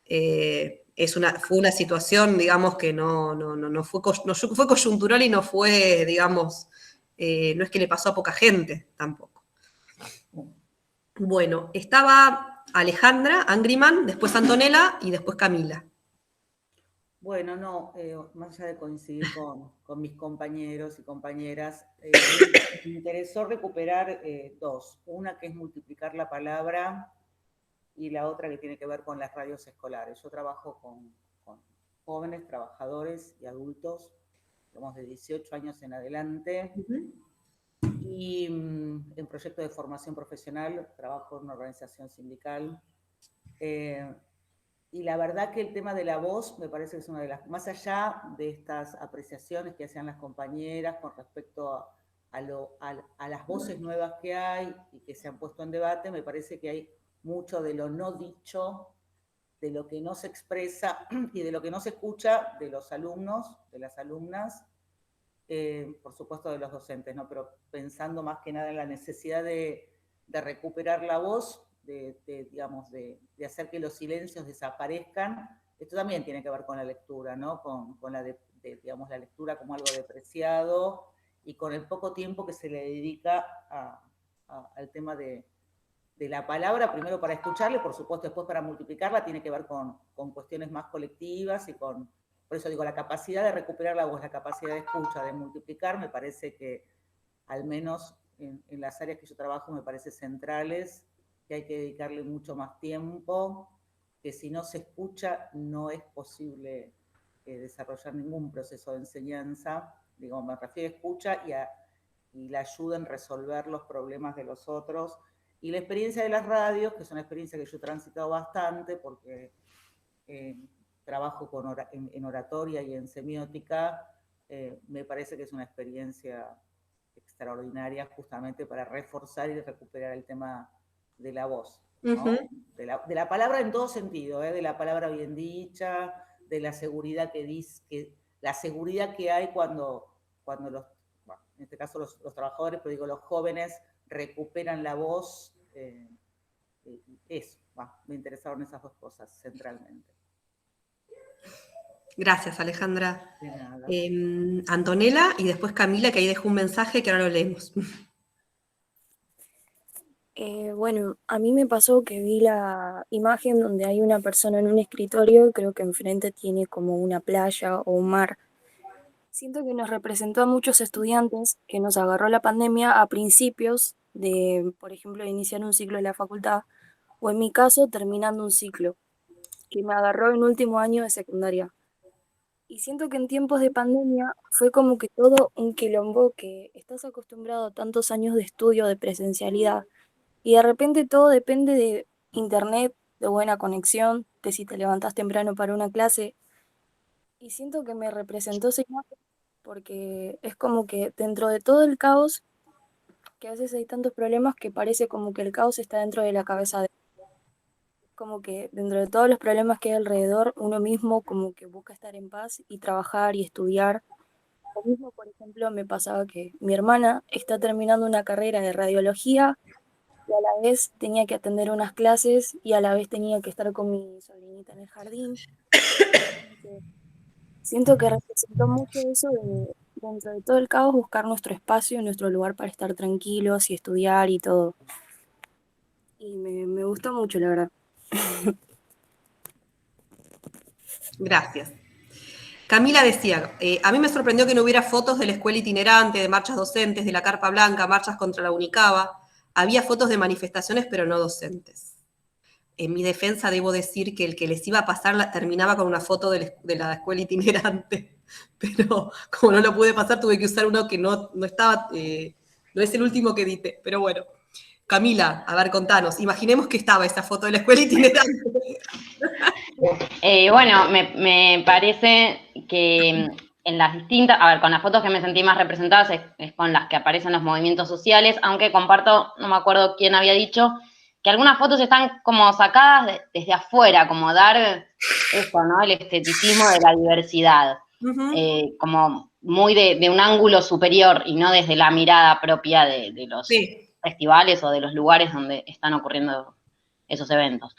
Fue una situación, digamos, que no fue coyuntural y no fue, digamos, no es que le pasó a poca gente tampoco. Bueno, estaba Alejandra Angriman, después Antonella y después Camila. Bueno, no, más allá de coincidir con mis compañeros y compañeras, me interesó recuperar dos. Una que es multiplicar la palabra y la otra que tiene que ver con las radios escolares. Yo trabajo con jóvenes, trabajadores y adultos, digamos de 18 años en adelante, y en proyectos de formación profesional, trabajo en una organización sindical. Y la verdad que el tema de la voz me parece que es una de las, más allá de estas apreciaciones que hacían las compañeras con respecto a las voces nuevas que hay y que se han puesto en debate, me parece que hay mucho de lo no dicho, de lo que no se expresa y de lo que no se escucha de los alumnos, de las alumnas, por supuesto de los docentes, ¿no? Pero pensando más que nada en la necesidad de recuperar la voz, digamos, de hacer que los silencios desaparezcan. Esto también tiene que ver con la lectura, ¿no? Con digamos, la lectura como algo depreciado y con el poco tiempo que se le dedica al tema de la palabra, primero para escucharla y por supuesto después para multiplicarla, tiene que ver con cuestiones más colectivas y por eso digo, la capacidad de recuperar la voz, la capacidad de escucha, de multiplicar, me parece que al menos en las áreas que yo trabajo me parece centrales, que hay que dedicarle mucho más tiempo, que si no se escucha no es posible desarrollar ningún proceso de enseñanza. Digo, me refiero a escucha y la ayuda en resolver los problemas de los otros. Y la experiencia de las radios, que es una experiencia que yo he transitado bastante porque trabajo en oratoria y en semiótica, me parece que es una experiencia extraordinaria justamente para reforzar y recuperar el tema de la voz, ¿no? De la palabra en todo sentido, de la palabra bien dicha, de la seguridad la seguridad que hay cuando los, bueno, en este caso los trabajadores, pero digo los jóvenes recuperan la voz. Eso, me interesaron esas dos cosas centralmente. Gracias, Alejandra. Antonella y después Camila, que ahí dejó un mensaje que ahora lo leemos. Bueno, a mí me pasó que vi la imagen donde hay una persona en un escritorio, creo que enfrente tiene como una playa o un mar. siento que nos representó a muchos estudiantes que nos agarró la pandemia a principios de, por ejemplo, iniciar un ciclo en la facultad, o en mi caso, terminando un ciclo, que me agarró en último año de secundaria. Y siento que en tiempos de pandemia fue como que todo un quilombo, que estás acostumbrado a tantos años de estudio, de presencialidad, y de repente todo depende de internet, de buena conexión, de si te levantás temprano para una clase. Y siento que me representó esa imagen porque es como que dentro de todo el caos, que a veces hay tantos problemas que parece como que el caos está dentro de la cabeza de como que dentro de todos los problemas que hay alrededor, uno mismo como que busca estar en paz y trabajar y estudiar. Lo mismo, por ejemplo, me pasaba que mi hermana está terminando una carrera de radiología y a la vez tenía que atender unas clases y a la vez tenía que estar con mi sobrinita en el jardín. Entonces, siento que representó mucho eso de, dentro de todo el caos, buscar nuestro espacio, nuestro lugar para estar tranquilos y estudiar y todo. Y me gustó mucho, la verdad. Gracias. Camila decía, a mí me sorprendió que no hubiera fotos de la escuela itinerante, de marchas docentes, de la Carpa Blanca, marchas contra la Unicaba. Había fotos de manifestaciones, pero no docentes. En mi defensa debo decir que el que les iba a pasar terminaba con una foto de la escuela itinerante, pero como no lo pude pasar, tuve que usar uno que no estaba, no es el último que edité, pero bueno. Camila, a ver, contanos, imaginemos que estaba esa foto de la escuela itinerante. Bueno, me parece que en las distintas, a ver, con las fotos que me sentí más representadas es con las que aparecen los movimientos sociales, aunque comparto, no me acuerdo quién había dicho, que algunas fotos están como sacadas desde afuera, como dar eso, ¿no? El esteticismo de la diversidad, como muy de un ángulo superior y no desde la mirada propia de los festivales o de los lugares donde están ocurriendo esos eventos.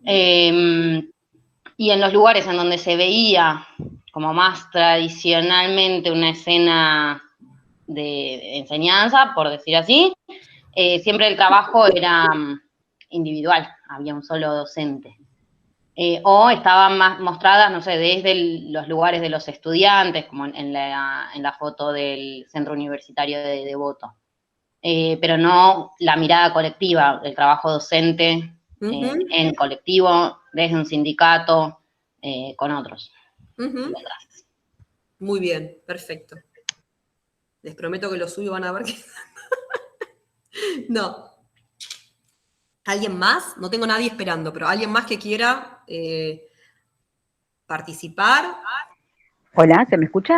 Y en los lugares en donde se veía como más tradicionalmente una escena de enseñanza, por decir así, siempre el trabajo era individual, había un solo docente. O estaban más mostradas, no sé, desde los lugares de los estudiantes, como en la foto del Centro Universitario de Devoto. Pero no la mirada colectiva, el trabajo docente en colectivo, desde un sindicato, con otros. Muy bien, perfecto. Les prometo que lo suyo van a ver que... No. ¿Alguien más? No tengo nadie esperando, pero alguien más que quiera participar. Hola, ¿se me escucha?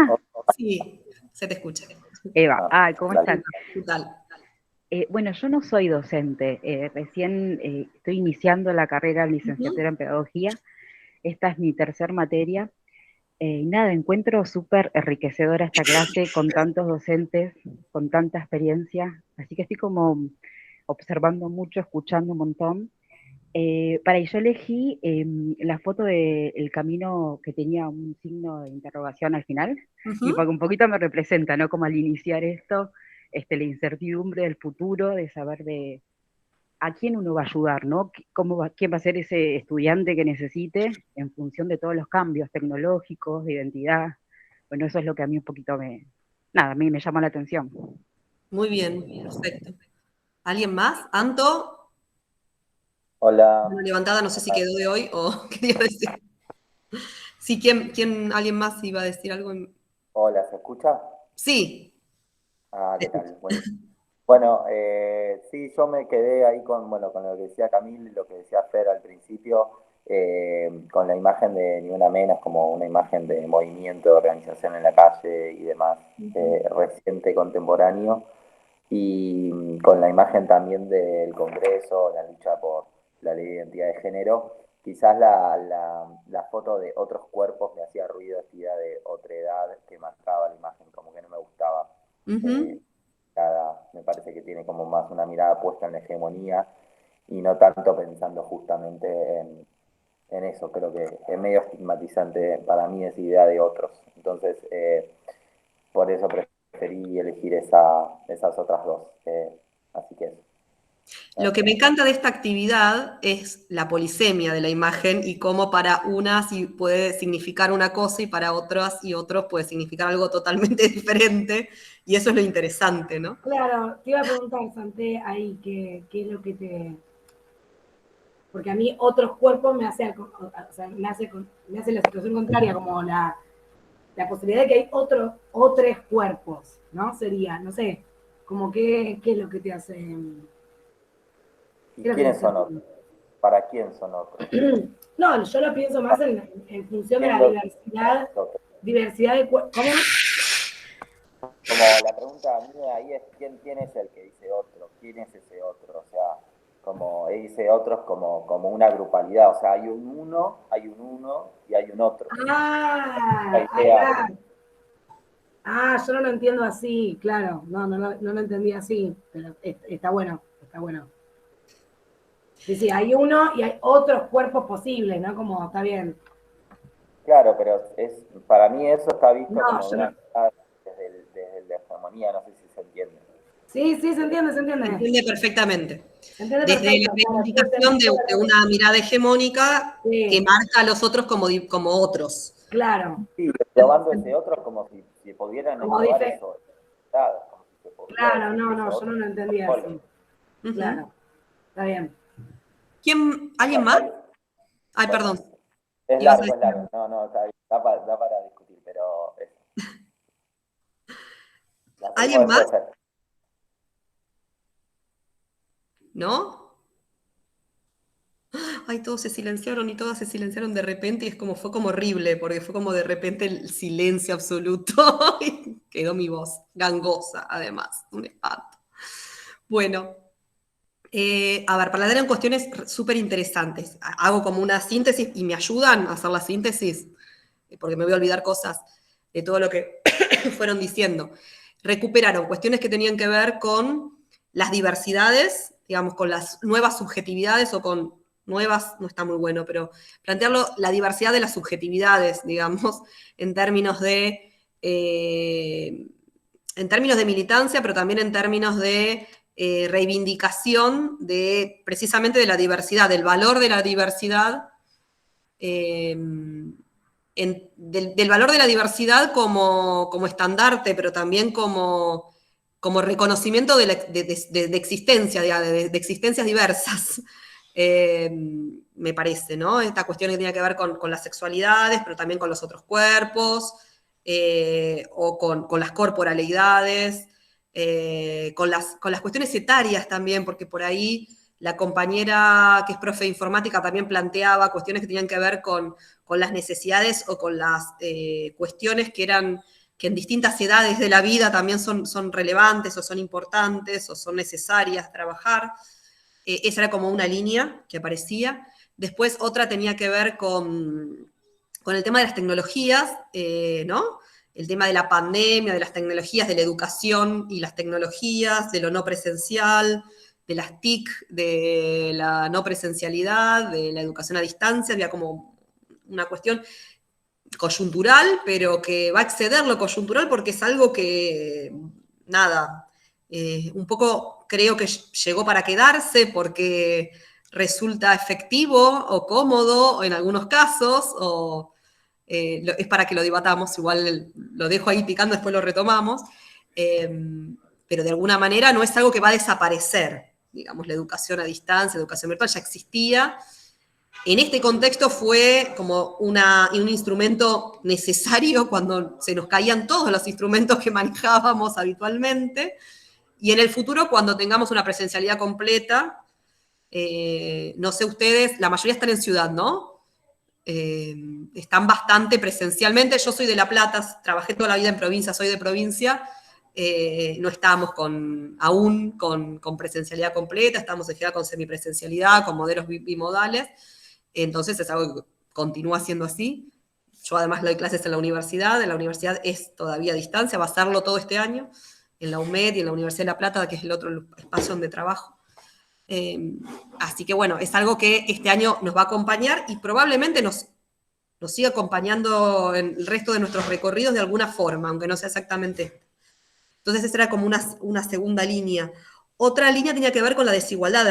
Sí, se te escucha. Eva, ¿cómo están? ¿Qué tal? Bueno, yo no soy docente, recién estoy iniciando la carrera de licenciatura en pedagogía, esta es mi tercer materia, y nada, encuentro súper enriquecedora esta clase con tantos docentes, con tanta experiencia, así que estoy como observando mucho, escuchando un montón. Yo elegí la foto del camino que tenía un signo de interrogación al final, y porque un poquito me representa, ¿no? Como al iniciar esto, la incertidumbre del futuro, de saber de a quién uno va a ayudar, ¿no? ¿Quién va a ser ese estudiante que necesite en función de todos los cambios tecnológicos, de identidad? Bueno, eso es lo que a mí un poquito me llama la atención. Muy bien, perfecto. ¿Alguien más? ¿Anto? Hola. Una levantada, no sé si quedó de hoy o quería decir. Sí, ¿alguien más iba a decir algo? Hola, ¿se escucha? Sí. ¿Qué tal? Bueno, sí, yo me quedé ahí con lo que decía Camil, lo que decía Fer al principio, con la imagen de Ni Una Menos como una imagen de movimiento, de organización en la calle y demás, reciente, contemporáneo, y con la imagen también del Congreso, la lucha por la ley de identidad de género. Quizás la foto de otros cuerpos me hacía ruido, esta idea de otra edad que marcaba la imagen, como que no me gustaba. Me parece que tiene como más una mirada puesta en la hegemonía y no tanto pensando justamente en eso. Creo que es medio estigmatizante para mí esa idea de otros. Entonces, por eso preferí elegir esas otras dos. Así que eso. Lo que me encanta de esta actividad es la polisemia de la imagen y cómo para unas puede significar una cosa y para otras y otros puede significar algo totalmente diferente, y eso es lo interesante, ¿no? Claro, te iba a preguntar, Santé, ahí, ¿qué es lo que te...? Porque a mí otros cuerpos me hace la situación contraria, como la posibilidad de que hay otros cuerpos, ¿no? Sería, no sé, como qué es lo que te hace... ¿Y quiénes son otros? ¿Para quién son otros? No, yo lo pienso más en función de la diversidad de cuerpos. ¿Cómo? Como la pregunta mía ahí es ¿quién es el que dice otro? ¿Quién es ese otro? O sea, como dice otros como una grupalidad. O sea, hay un uno y hay un otro. Yo no lo entiendo así, claro. No lo entendí así, pero está bueno. Sí, hay uno y hay otros cuerpos posibles, ¿no? Como, está bien. Claro, pero para mí eso está visto como una desde la hegemonía, no sé si se entiende. Sí, se entiende. Se entiende perfectamente. Entiende Desde perfecto, la reivindicación de una mirada hegemónica que marca a los otros como otros. Claro. Sí, probando ese otro como si pudieran englobar eso. Claro, yo no lo entendía así. Claro, está bien. ¿Alguien más? Ay, perdón. Es largo. No, está bien. Da para discutir, pero... ¿Alguien más? ¿No? Ay, todos se silenciaron y todas se silenciaron de repente y fue como horrible, porque fue como de repente el silencio absoluto y quedó mi voz, gangosa además, un espanto. Bueno, a ver, para eran cuestiones súper interesantes. Hago como una síntesis y me ayudan a hacer la síntesis, porque me voy a olvidar cosas de todo lo que fueron diciendo. Recuperaron cuestiones que tenían que ver con las diversidades, digamos, con las nuevas subjetividades o con nuevas, no está muy bueno, pero plantearlo, la diversidad de las subjetividades, digamos, en términos de militancia, pero también en términos de reivindicación precisamente de la diversidad, del valor de la diversidad, del valor de la diversidad como estandarte, pero también como reconocimiento de existencia, de existencias diversas, me parece, ¿no? Esta cuestión que tiene que ver con las sexualidades, pero también con los otros cuerpos, o con las corporalidades, con las cuestiones etarias también, porque por ahí la compañera que es profe de informática también planteaba cuestiones que tenían que ver con las necesidades o con las cuestiones que en distintas edades de la vida también son relevantes o son importantes o son necesarias trabajar. Esa era como una línea que aparecía. Después otra tenía que ver con el tema de las tecnologías, ¿no? El tema de la pandemia, de las tecnologías, de la educación y las tecnologías, de lo no presencial, de las TIC, de la no presencialidad, de la educación a distancia. Había como una cuestión coyuntural, pero que va a exceder lo coyuntural porque es algo que, un poco creo que llegó para quedarse porque resulta efectivo o cómodo en algunos casos, o es para que lo debatamos, igual lo dejo ahí picando, después lo retomamos, pero de alguna manera no es algo que va a desaparecer, digamos, la educación a distancia, la educación virtual ya existía. En este contexto fue como un instrumento necesario cuando se nos caían todos los instrumentos que manejábamos habitualmente, y en el futuro, cuando tengamos una presencialidad completa, no sé ustedes, la mayoría están en ciudad, ¿no? Están bastante presencialmente. Yo soy de La Plata, trabajé toda la vida en provincia, soy de provincia, no estamos aún con presencialidad completa, estamos en general con semipresencialidad, con modelos bimodales, entonces es algo que continúa siendo así. Yo además doy clases en la universidad es todavía a distancia, va a serlo todo este año, en la UMED y en la Universidad de La Plata, que es el otro espacio donde trabajo. Así que bueno, es algo que este año nos va a acompañar y probablemente nos siga acompañando en el resto de nuestros recorridos de alguna forma, aunque no sea exactamente esto. Entonces esa era como una segunda línea. Otra línea tenía que ver con la desigualdad,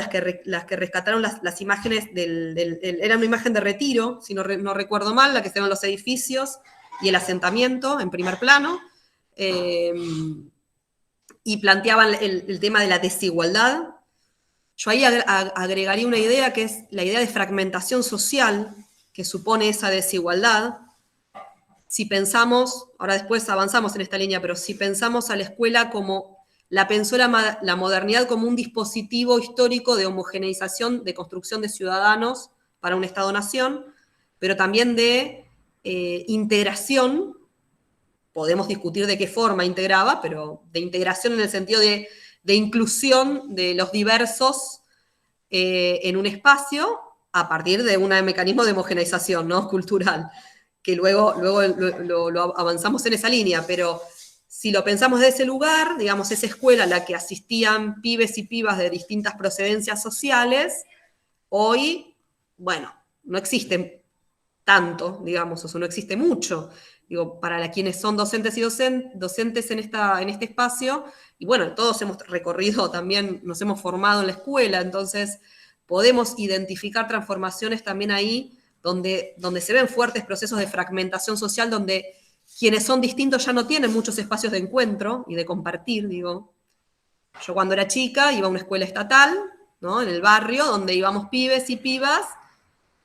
las que rescataron las imágenes era una imagen de Retiro, si no recuerdo mal, la que se ven los edificios y el asentamiento en primer plano, y planteaban el tema de la desigualdad. Yo ahí agregaría una idea que es la idea de fragmentación social que supone esa desigualdad. Si pensamos, ahora después avanzamos en esta línea, pero si pensamos a la escuela como, la pensó la modernidad como un dispositivo histórico de homogeneización, de construcción de ciudadanos para un Estado-nación, pero también de integración, podemos discutir de qué forma integraba, pero de integración en el sentido de inclusión de los diversos en un espacio a partir de un mecanismo de homogeneización, ¿no? Cultural, que luego lo avanzamos en esa línea, pero si lo pensamos de ese lugar, digamos, esa escuela a la que asistían pibes y pibas de distintas procedencias sociales, hoy, bueno, no existe tanto, digamos, o sea, no existe mucho. Digo, para quienes son docentes y docentes en este espacio, y bueno, todos hemos recorrido también, nos hemos formado en la escuela, entonces podemos identificar transformaciones también ahí, donde se ven fuertes procesos de fragmentación social, donde quienes son distintos ya no tienen muchos espacios de encuentro y de compartir, digo. Yo cuando era chica iba a una escuela estatal, ¿no? En el barrio, donde íbamos pibes y pibas,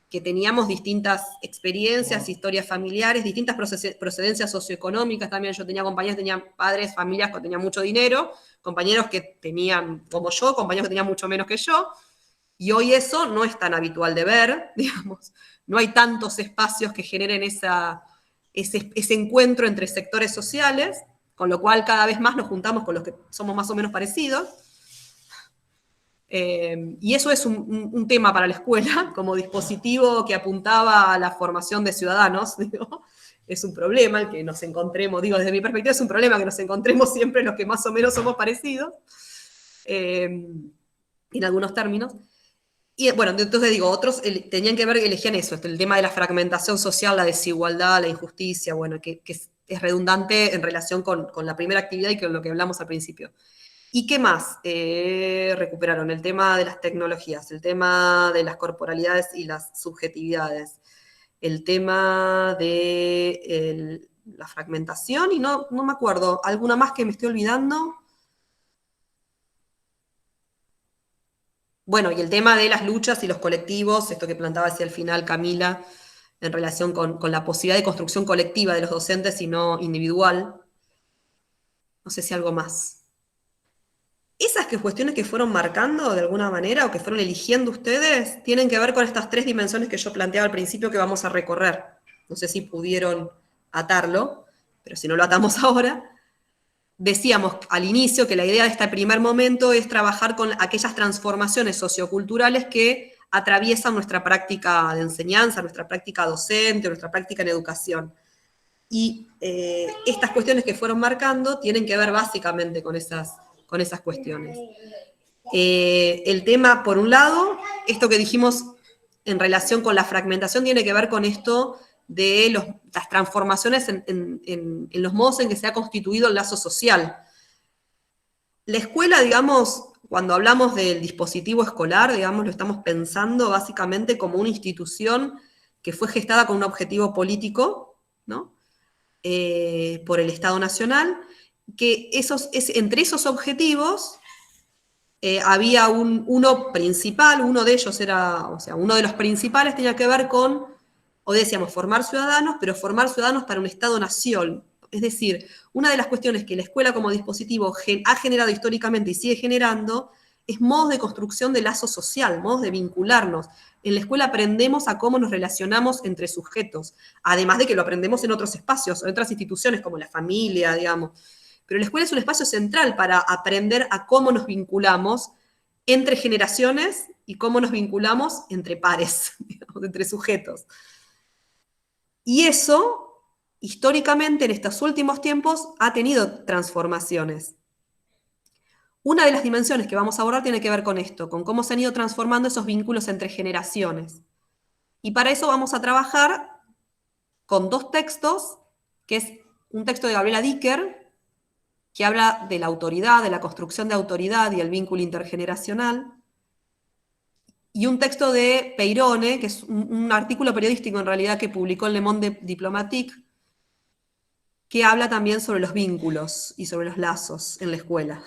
que teníamos distintas experiencias, historias familiares, distintas procedencias socioeconómicas también. Yo tenía compañeros, tenían padres, familias que tenían mucho dinero, compañeros que tenían, como yo, compañeros que tenían mucho menos que yo, y hoy eso no es tan habitual de ver, digamos. No hay tantos espacios que generen ese encuentro entre sectores sociales, con lo cual cada vez más nos juntamos con los que somos más o menos parecidos. Y eso es un tema para la escuela, como dispositivo que apuntaba a la formación de ciudadanos, digo. Es un problema el que nos encontremos, digo, desde mi perspectiva es un problema que nos encontremos siempre los que más o menos somos parecidos, en algunos términos. Y bueno, entonces digo, otros tenían que ver, elegían eso, el tema de la fragmentación social, la desigualdad, la injusticia, bueno, que es redundante en relación con la primera actividad y con lo que hablamos al principio. ¿Y qué más recuperaron? El tema de las tecnologías, el tema de las corporalidades y las subjetividades, el tema de la fragmentación, y no me acuerdo, ¿alguna más que me estoy olvidando? Bueno, y el tema de las luchas y los colectivos, esto que planteaba hacia el final Camila, en relación con la posibilidad de construcción colectiva de los docentes y no individual. No sé si algo más. Esas cuestiones que fueron marcando de alguna manera o que fueron eligiendo ustedes tienen que ver con estas tres dimensiones que yo planteaba al principio que vamos a recorrer. No sé si pudieron atarlo, pero si no lo atamos ahora. Decíamos al inicio que la idea de este primer momento es trabajar con aquellas transformaciones socioculturales que atraviesan nuestra práctica de enseñanza, nuestra práctica docente, nuestra práctica en educación. Y estas cuestiones que fueron marcando tienen que ver básicamente con esas cuestiones. El tema, por un lado, esto que dijimos en relación con la fragmentación tiene que ver con esto de las transformaciones en los modos en que se ha constituido el lazo social. La escuela, digamos, cuando hablamos del dispositivo escolar, digamos, lo estamos pensando básicamente como una institución que fue gestada con un objetivo político, ¿no? Por el Estado Nacional, que entre esos objetivos había uno principal, uno de ellos era, o sea, uno de los principales tenía que ver con, o decíamos, formar ciudadanos, pero formar ciudadanos para un Estado-nación. Es decir, una de las cuestiones que la escuela como dispositivo ha generado históricamente y sigue generando es modos de construcción de lazo social, modos de vincularnos. En la escuela aprendemos a cómo nos relacionamos entre sujetos, además de que lo aprendemos en otros espacios, en otras instituciones como la familia, digamos. Pero la escuela es un espacio central para aprender a cómo nos vinculamos entre generaciones y cómo nos vinculamos entre pares, digamos, entre sujetos. Y eso, históricamente, en estos últimos tiempos, ha tenido transformaciones. Una de las dimensiones que vamos a abordar tiene que ver con esto, con cómo se han ido transformando esos vínculos entre generaciones. Y para eso vamos a trabajar con dos textos, que es un texto de Gabriela Dicker, que habla de la autoridad, de la construcción de autoridad y el vínculo intergeneracional. Y un texto de Peirone, que es un artículo periodístico en realidad que publicó en Le Monde Diplomatique, que habla también sobre los vínculos y sobre los lazos en la escuela.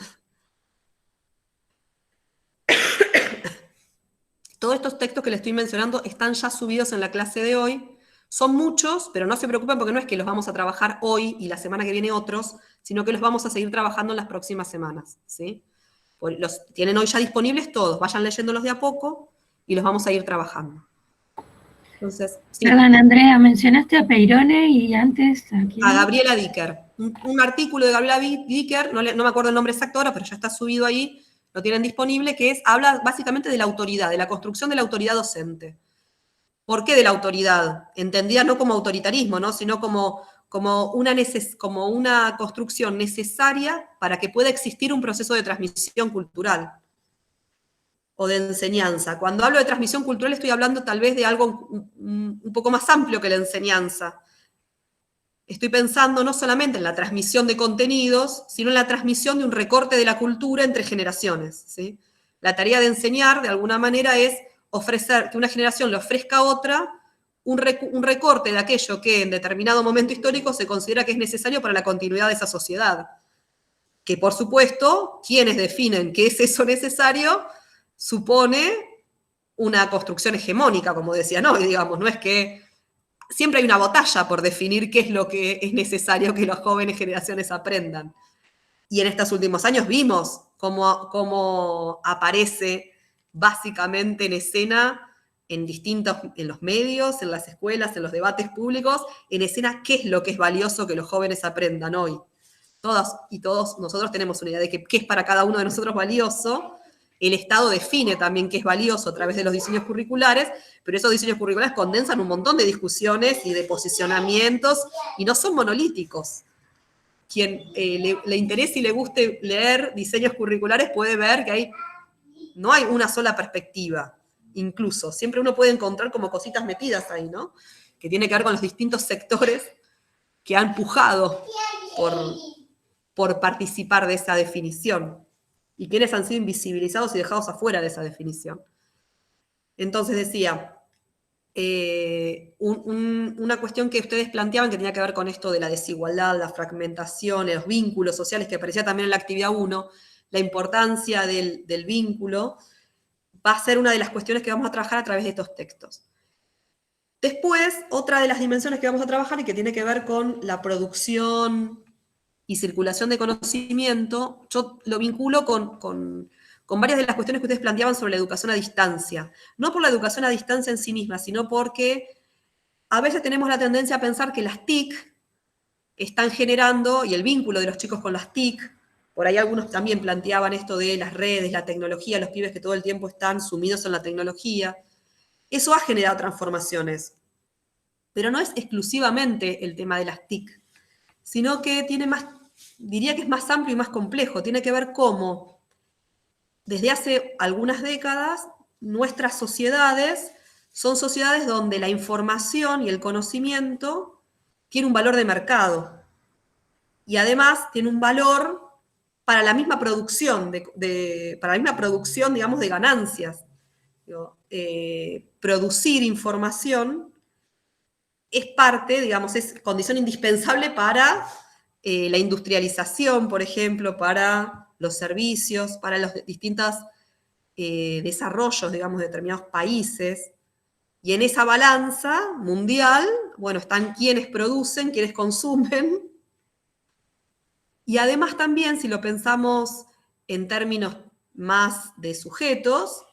Todos estos textos que les estoy mencionando están ya subidos en la clase de hoy. Son muchos, pero no se preocupen porque no es que los vamos a trabajar hoy y la semana que viene otros, sino que los vamos a seguir trabajando en las próximas semanas, ¿sí? Los tienen hoy ya disponibles todos, vayan leyéndolos de a poco y los vamos a ir trabajando. Entonces, sí. Perdón, Andrea, mencionaste a Peirone y antes aquí. A Gabriela Dicker. Un artículo de Gabriela Dicker, no me acuerdo el nombre exacto ahora, pero ya está subido ahí, lo tienen disponible, que habla básicamente de la autoridad, de la construcción de la autoridad docente. ¿Por qué de la autoridad? Entendida no como autoritarismo, ¿no? Sino como una construcción necesaria para que pueda existir un proceso de transmisión cultural o de enseñanza. Cuando hablo de transmisión cultural estoy hablando tal vez de algo un poco más amplio que la enseñanza. Estoy pensando no solamente en la transmisión de contenidos, sino en la transmisión de un recorte de la cultura entre generaciones, ¿sí? La tarea de enseñar, de alguna manera, es ofrecer, que una generación le ofrezca a otra un recorte de aquello que en determinado momento histórico se considera que es necesario para la continuidad de esa sociedad. Que, por supuesto, quienes definen qué es eso necesario, supone una construcción hegemónica, como decían hoy, digamos, no es que siempre hay una batalla por definir qué es lo que es necesario que las jóvenes generaciones aprendan. Y en estos últimos años vimos cómo aparece básicamente en escena en los medios, en las escuelas, en los debates públicos, en escena qué es lo que es valioso que los jóvenes aprendan hoy. Todas y todos nosotros tenemos una idea de qué es para cada uno de nosotros valioso. El Estado define también qué es valioso a través de los diseños curriculares, pero esos diseños curriculares condensan un montón de discusiones y de posicionamientos y no son monolíticos. Quien le interese y le guste leer diseños curriculares puede ver que no hay una sola perspectiva, incluso. Siempre uno puede encontrar como cositas metidas ahí, ¿no? Que tiene que ver con los distintos sectores que han pujado por participar de esa definición y quienes han sido invisibilizados y dejados afuera de esa definición. Entonces decía, una cuestión que ustedes planteaban que tenía que ver con esto de la desigualdad, la fragmentación, los vínculos sociales, que aparecía también en la actividad 1, la importancia del vínculo, va a ser una de las cuestiones que vamos a trabajar a través de estos textos. Después, otra de las dimensiones que vamos a trabajar y que tiene que ver con la producción y circulación de conocimiento, yo lo vinculo con varias de las cuestiones que ustedes planteaban sobre la educación a distancia. No por la educación a distancia en sí misma, sino porque a veces tenemos la tendencia a pensar que las TIC están generando, y el vínculo de los chicos con las TIC, por ahí algunos también planteaban esto de las redes, la tecnología, los pibes que todo el tiempo están sumidos en la tecnología. Eso ha generado transformaciones, pero no es exclusivamente el tema de las TIC, sino que tiene más, diría que es más amplio y más complejo, tiene que ver cómo desde hace algunas décadas nuestras sociedades son sociedades donde la información y el conocimiento tiene un valor de mercado y además tiene un valor para la misma producción, para la misma producción, digamos, de ganancias. Producir información es parte, digamos, es condición indispensable para la industrialización, por ejemplo, para los servicios, para los distintos desarrollos, digamos, de determinados países. Y en esa balanza mundial, bueno, están quienes producen, quienes consumen. Y además también, si lo pensamos en términos más de sujetos,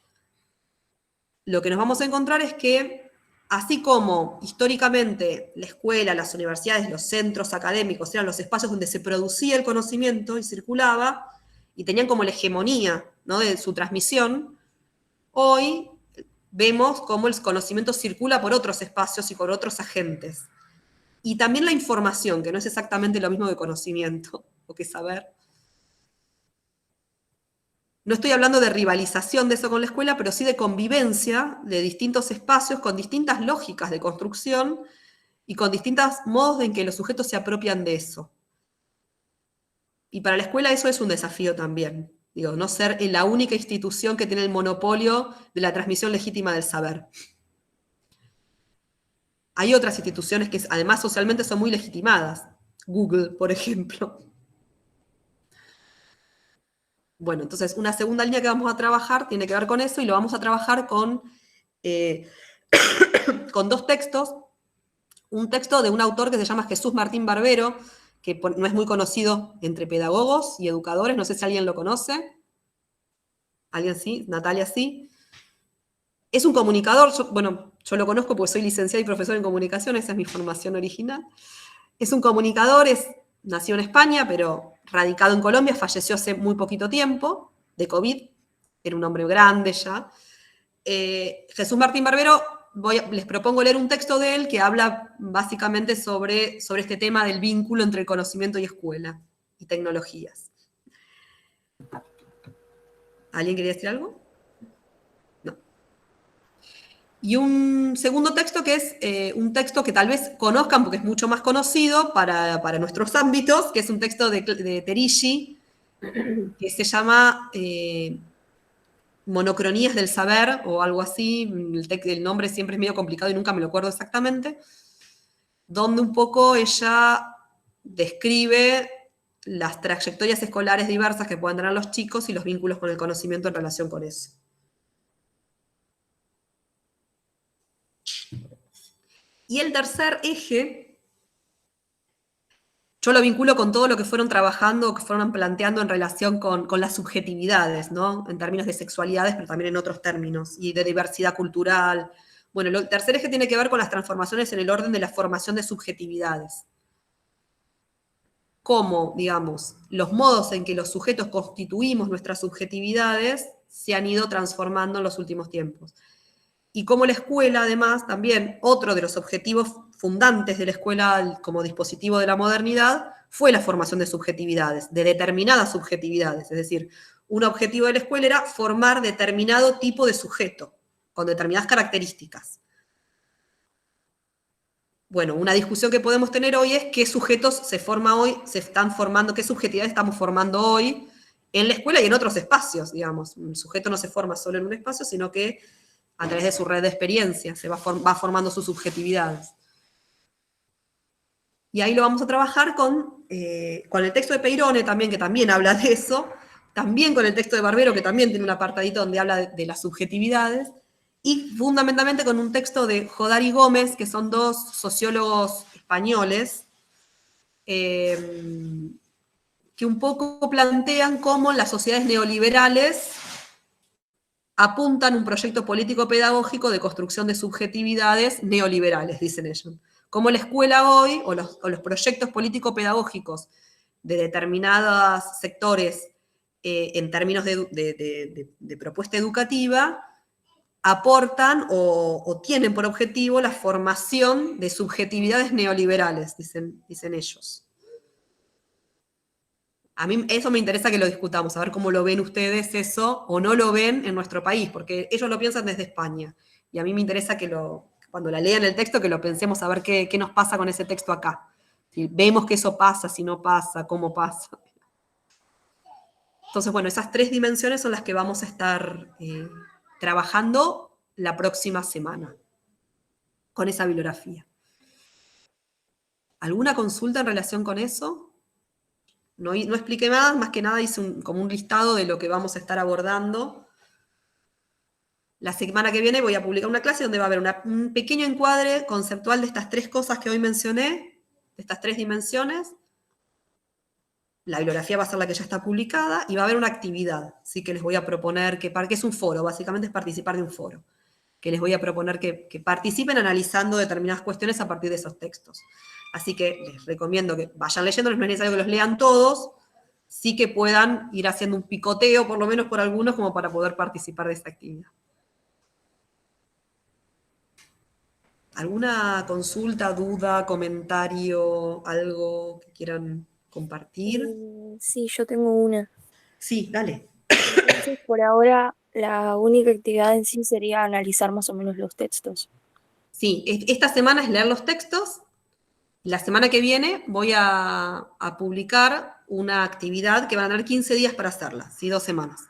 lo que nos vamos a encontrar es que, así como históricamente la escuela, las universidades, los centros académicos eran los espacios donde se producía el conocimiento y circulaba, y tenían como la hegemonía, ¿no?, de su transmisión, hoy vemos cómo el conocimiento circula por otros espacios y por otros agentes. Y también la información, que no es exactamente lo mismo que conocimiento o que saber. No estoy hablando de rivalización de eso con la escuela, pero sí de convivencia de distintos espacios con distintas lógicas de construcción y con distintos modos en que los sujetos se apropian de eso. Y para la escuela eso es un desafío también. Digo, no ser la única institución que tiene el monopolio de la transmisión legítima del saber. Hay otras instituciones que además socialmente son muy legitimadas. Google, por ejemplo. Bueno, entonces una segunda línea que vamos a trabajar tiene que ver con eso y lo vamos a trabajar con 2 textos. Un texto de un autor que se llama Jesús Martín Barbero, que no es muy conocido entre pedagogos y educadores, no sé si alguien lo conoce. ¿Alguien sí? Natalia sí. Es un comunicador, yo lo conozco porque soy licenciada y profesora en comunicación, esa es mi formación original. Es un comunicador, nació en España, pero radicado en Colombia, falleció hace muy poquito tiempo, de COVID, era un hombre grande ya. Jesús Martín Barbero, les propongo leer un texto de él que habla básicamente sobre este tema del vínculo entre el conocimiento y escuela, y tecnologías. ¿Alguien quería decir algo? No. Y un segundo texto que es un texto que tal vez conozcan porque es mucho más conocido para nuestros ámbitos, que es un texto de Terici, que se llama Monocronías del saber o algo así. El nombre siempre es medio complicado y nunca me lo acuerdo exactamente, donde un poco ella describe las trayectorias escolares diversas que pueden tener los chicos y los vínculos con el conocimiento en relación con eso. Y el tercer eje, yo lo vinculo con todo lo que fueron trabajando, que fueron planteando en relación con las subjetividades, ¿no? En términos de sexualidades, pero también en otros términos, y de diversidad cultural. Bueno, el tercer eje tiene que ver con las transformaciones en el orden de la formación de subjetividades. Cómo, digamos, los modos en que los sujetos constituimos nuestras subjetividades se han ido transformando en los últimos tiempos. Y cómo la escuela, además, también, otro de los objetivos fundantes de la escuela como dispositivo de la modernidad, fue la formación de subjetividades, de determinadas subjetividades. Es decir, un objetivo de la escuela era formar determinado tipo de sujeto, con determinadas características. Bueno, una discusión que podemos tener hoy es qué sujetos se están formando, qué subjetividades estamos formando hoy en la escuela y en otros espacios, digamos. Un sujeto no se forma solo en un espacio, sino que a través de su red de experiencias se va formando sus subjetividades. Y ahí lo vamos a trabajar con el texto de Peirone también, que también habla de eso, también con el texto de Barbero, que también tiene un apartadito donde habla de las subjetividades, y fundamentalmente con un texto de Jodar y Gómez, que son 2 sociólogos españoles, que un poco plantean cómo las sociedades neoliberales apuntan un proyecto político-pedagógico de construcción de subjetividades neoliberales, dicen ellos. Cómo la escuela hoy, o los proyectos político-pedagógicos de determinados sectores en términos de propuesta educativa, aportan o tienen por objetivo la formación de subjetividades neoliberales, dicen ellos. A mí eso me interesa que lo discutamos, a ver cómo lo ven ustedes eso, o no lo ven en nuestro país, porque ellos lo piensan desde España. Y a mí me interesa que cuando la lean el texto, que lo pensemos a ver qué nos pasa con ese texto acá. Si vemos que eso pasa, si no pasa, cómo pasa. Entonces, bueno, esas 3 dimensiones son las que vamos a estar trabajando la próxima semana, con esa bibliografía. ¿Alguna consulta en relación con eso? No expliqué más que nada hice como un listado de lo que vamos a estar abordando. La semana que viene voy a publicar una clase donde va a haber un pequeño encuadre conceptual de estas 3 cosas que hoy mencioné, de estas 3 dimensiones. La bibliografía va a ser la que ya está publicada y va a haber una actividad, ¿sí? Que les voy a proponer, que es un foro, básicamente es participar de un foro, que les voy a proponer que participen analizando determinadas cuestiones a partir de esos textos. Así que les recomiendo que vayan leyendo, no es necesario que los lean todos, sí que puedan ir haciendo un picoteo, por lo menos por algunos, como para poder participar de esta actividad. ¿Alguna consulta, duda, comentario, algo que quieran compartir? Sí, yo tengo una. Sí, dale. Entonces, por ahora, la única actividad en sí sería analizar más o menos los textos. Sí, esta semana es leer los textos. La semana que viene voy a publicar una actividad que van a tener 15 días para hacerla, ¿sí? 2 semanas.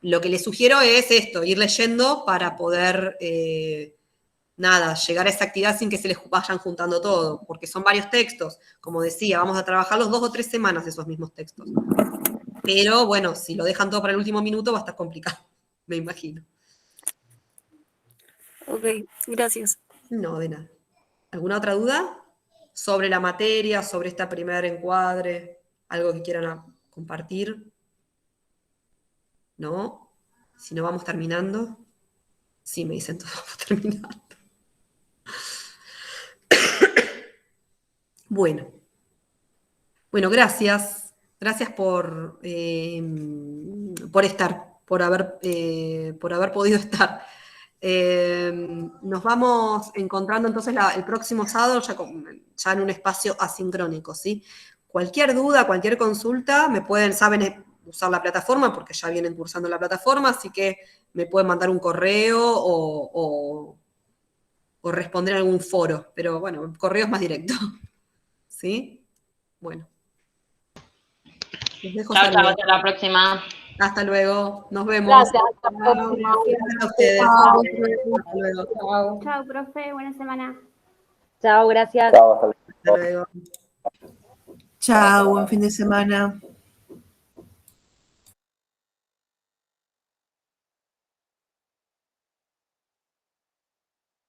Lo que les sugiero es esto, ir leyendo para poder, llegar a esa actividad sin que se les vayan juntando todo, porque son varios textos. Como decía, vamos a trabajar los 2 o 3 semanas esos mismos textos. Pero bueno, si lo dejan todo para el último minuto va a estar complicado, me imagino. Ok, gracias. No, de nada. ¿Alguna otra duda? Sobre la materia, sobre esta primer encuadre, algo que quieran compartir. ¿No? Si no vamos terminando. Sí, me dicen todos vamos terminando. Bueno. Bueno, gracias. Gracias por estar, por haber podido estar. Nos vamos encontrando entonces el próximo sábado ya en un espacio asincrónico, ¿sí? Cualquier duda, cualquier consulta, saben usar la plataforma porque ya vienen cursando la plataforma, así que me pueden mandar un correo o responder en algún foro, pero bueno, el correo es más directo, ¿sí? Bueno. Les dejo Chao, chao, hasta la próxima. Hasta luego, nos vemos. Gracias, hasta la próxima. Gracias a ustedes. Hasta luego. Chao, profe, buena semana. Chao, gracias. Chao, hasta luego. Hasta luego. Chao, buen fin de semana.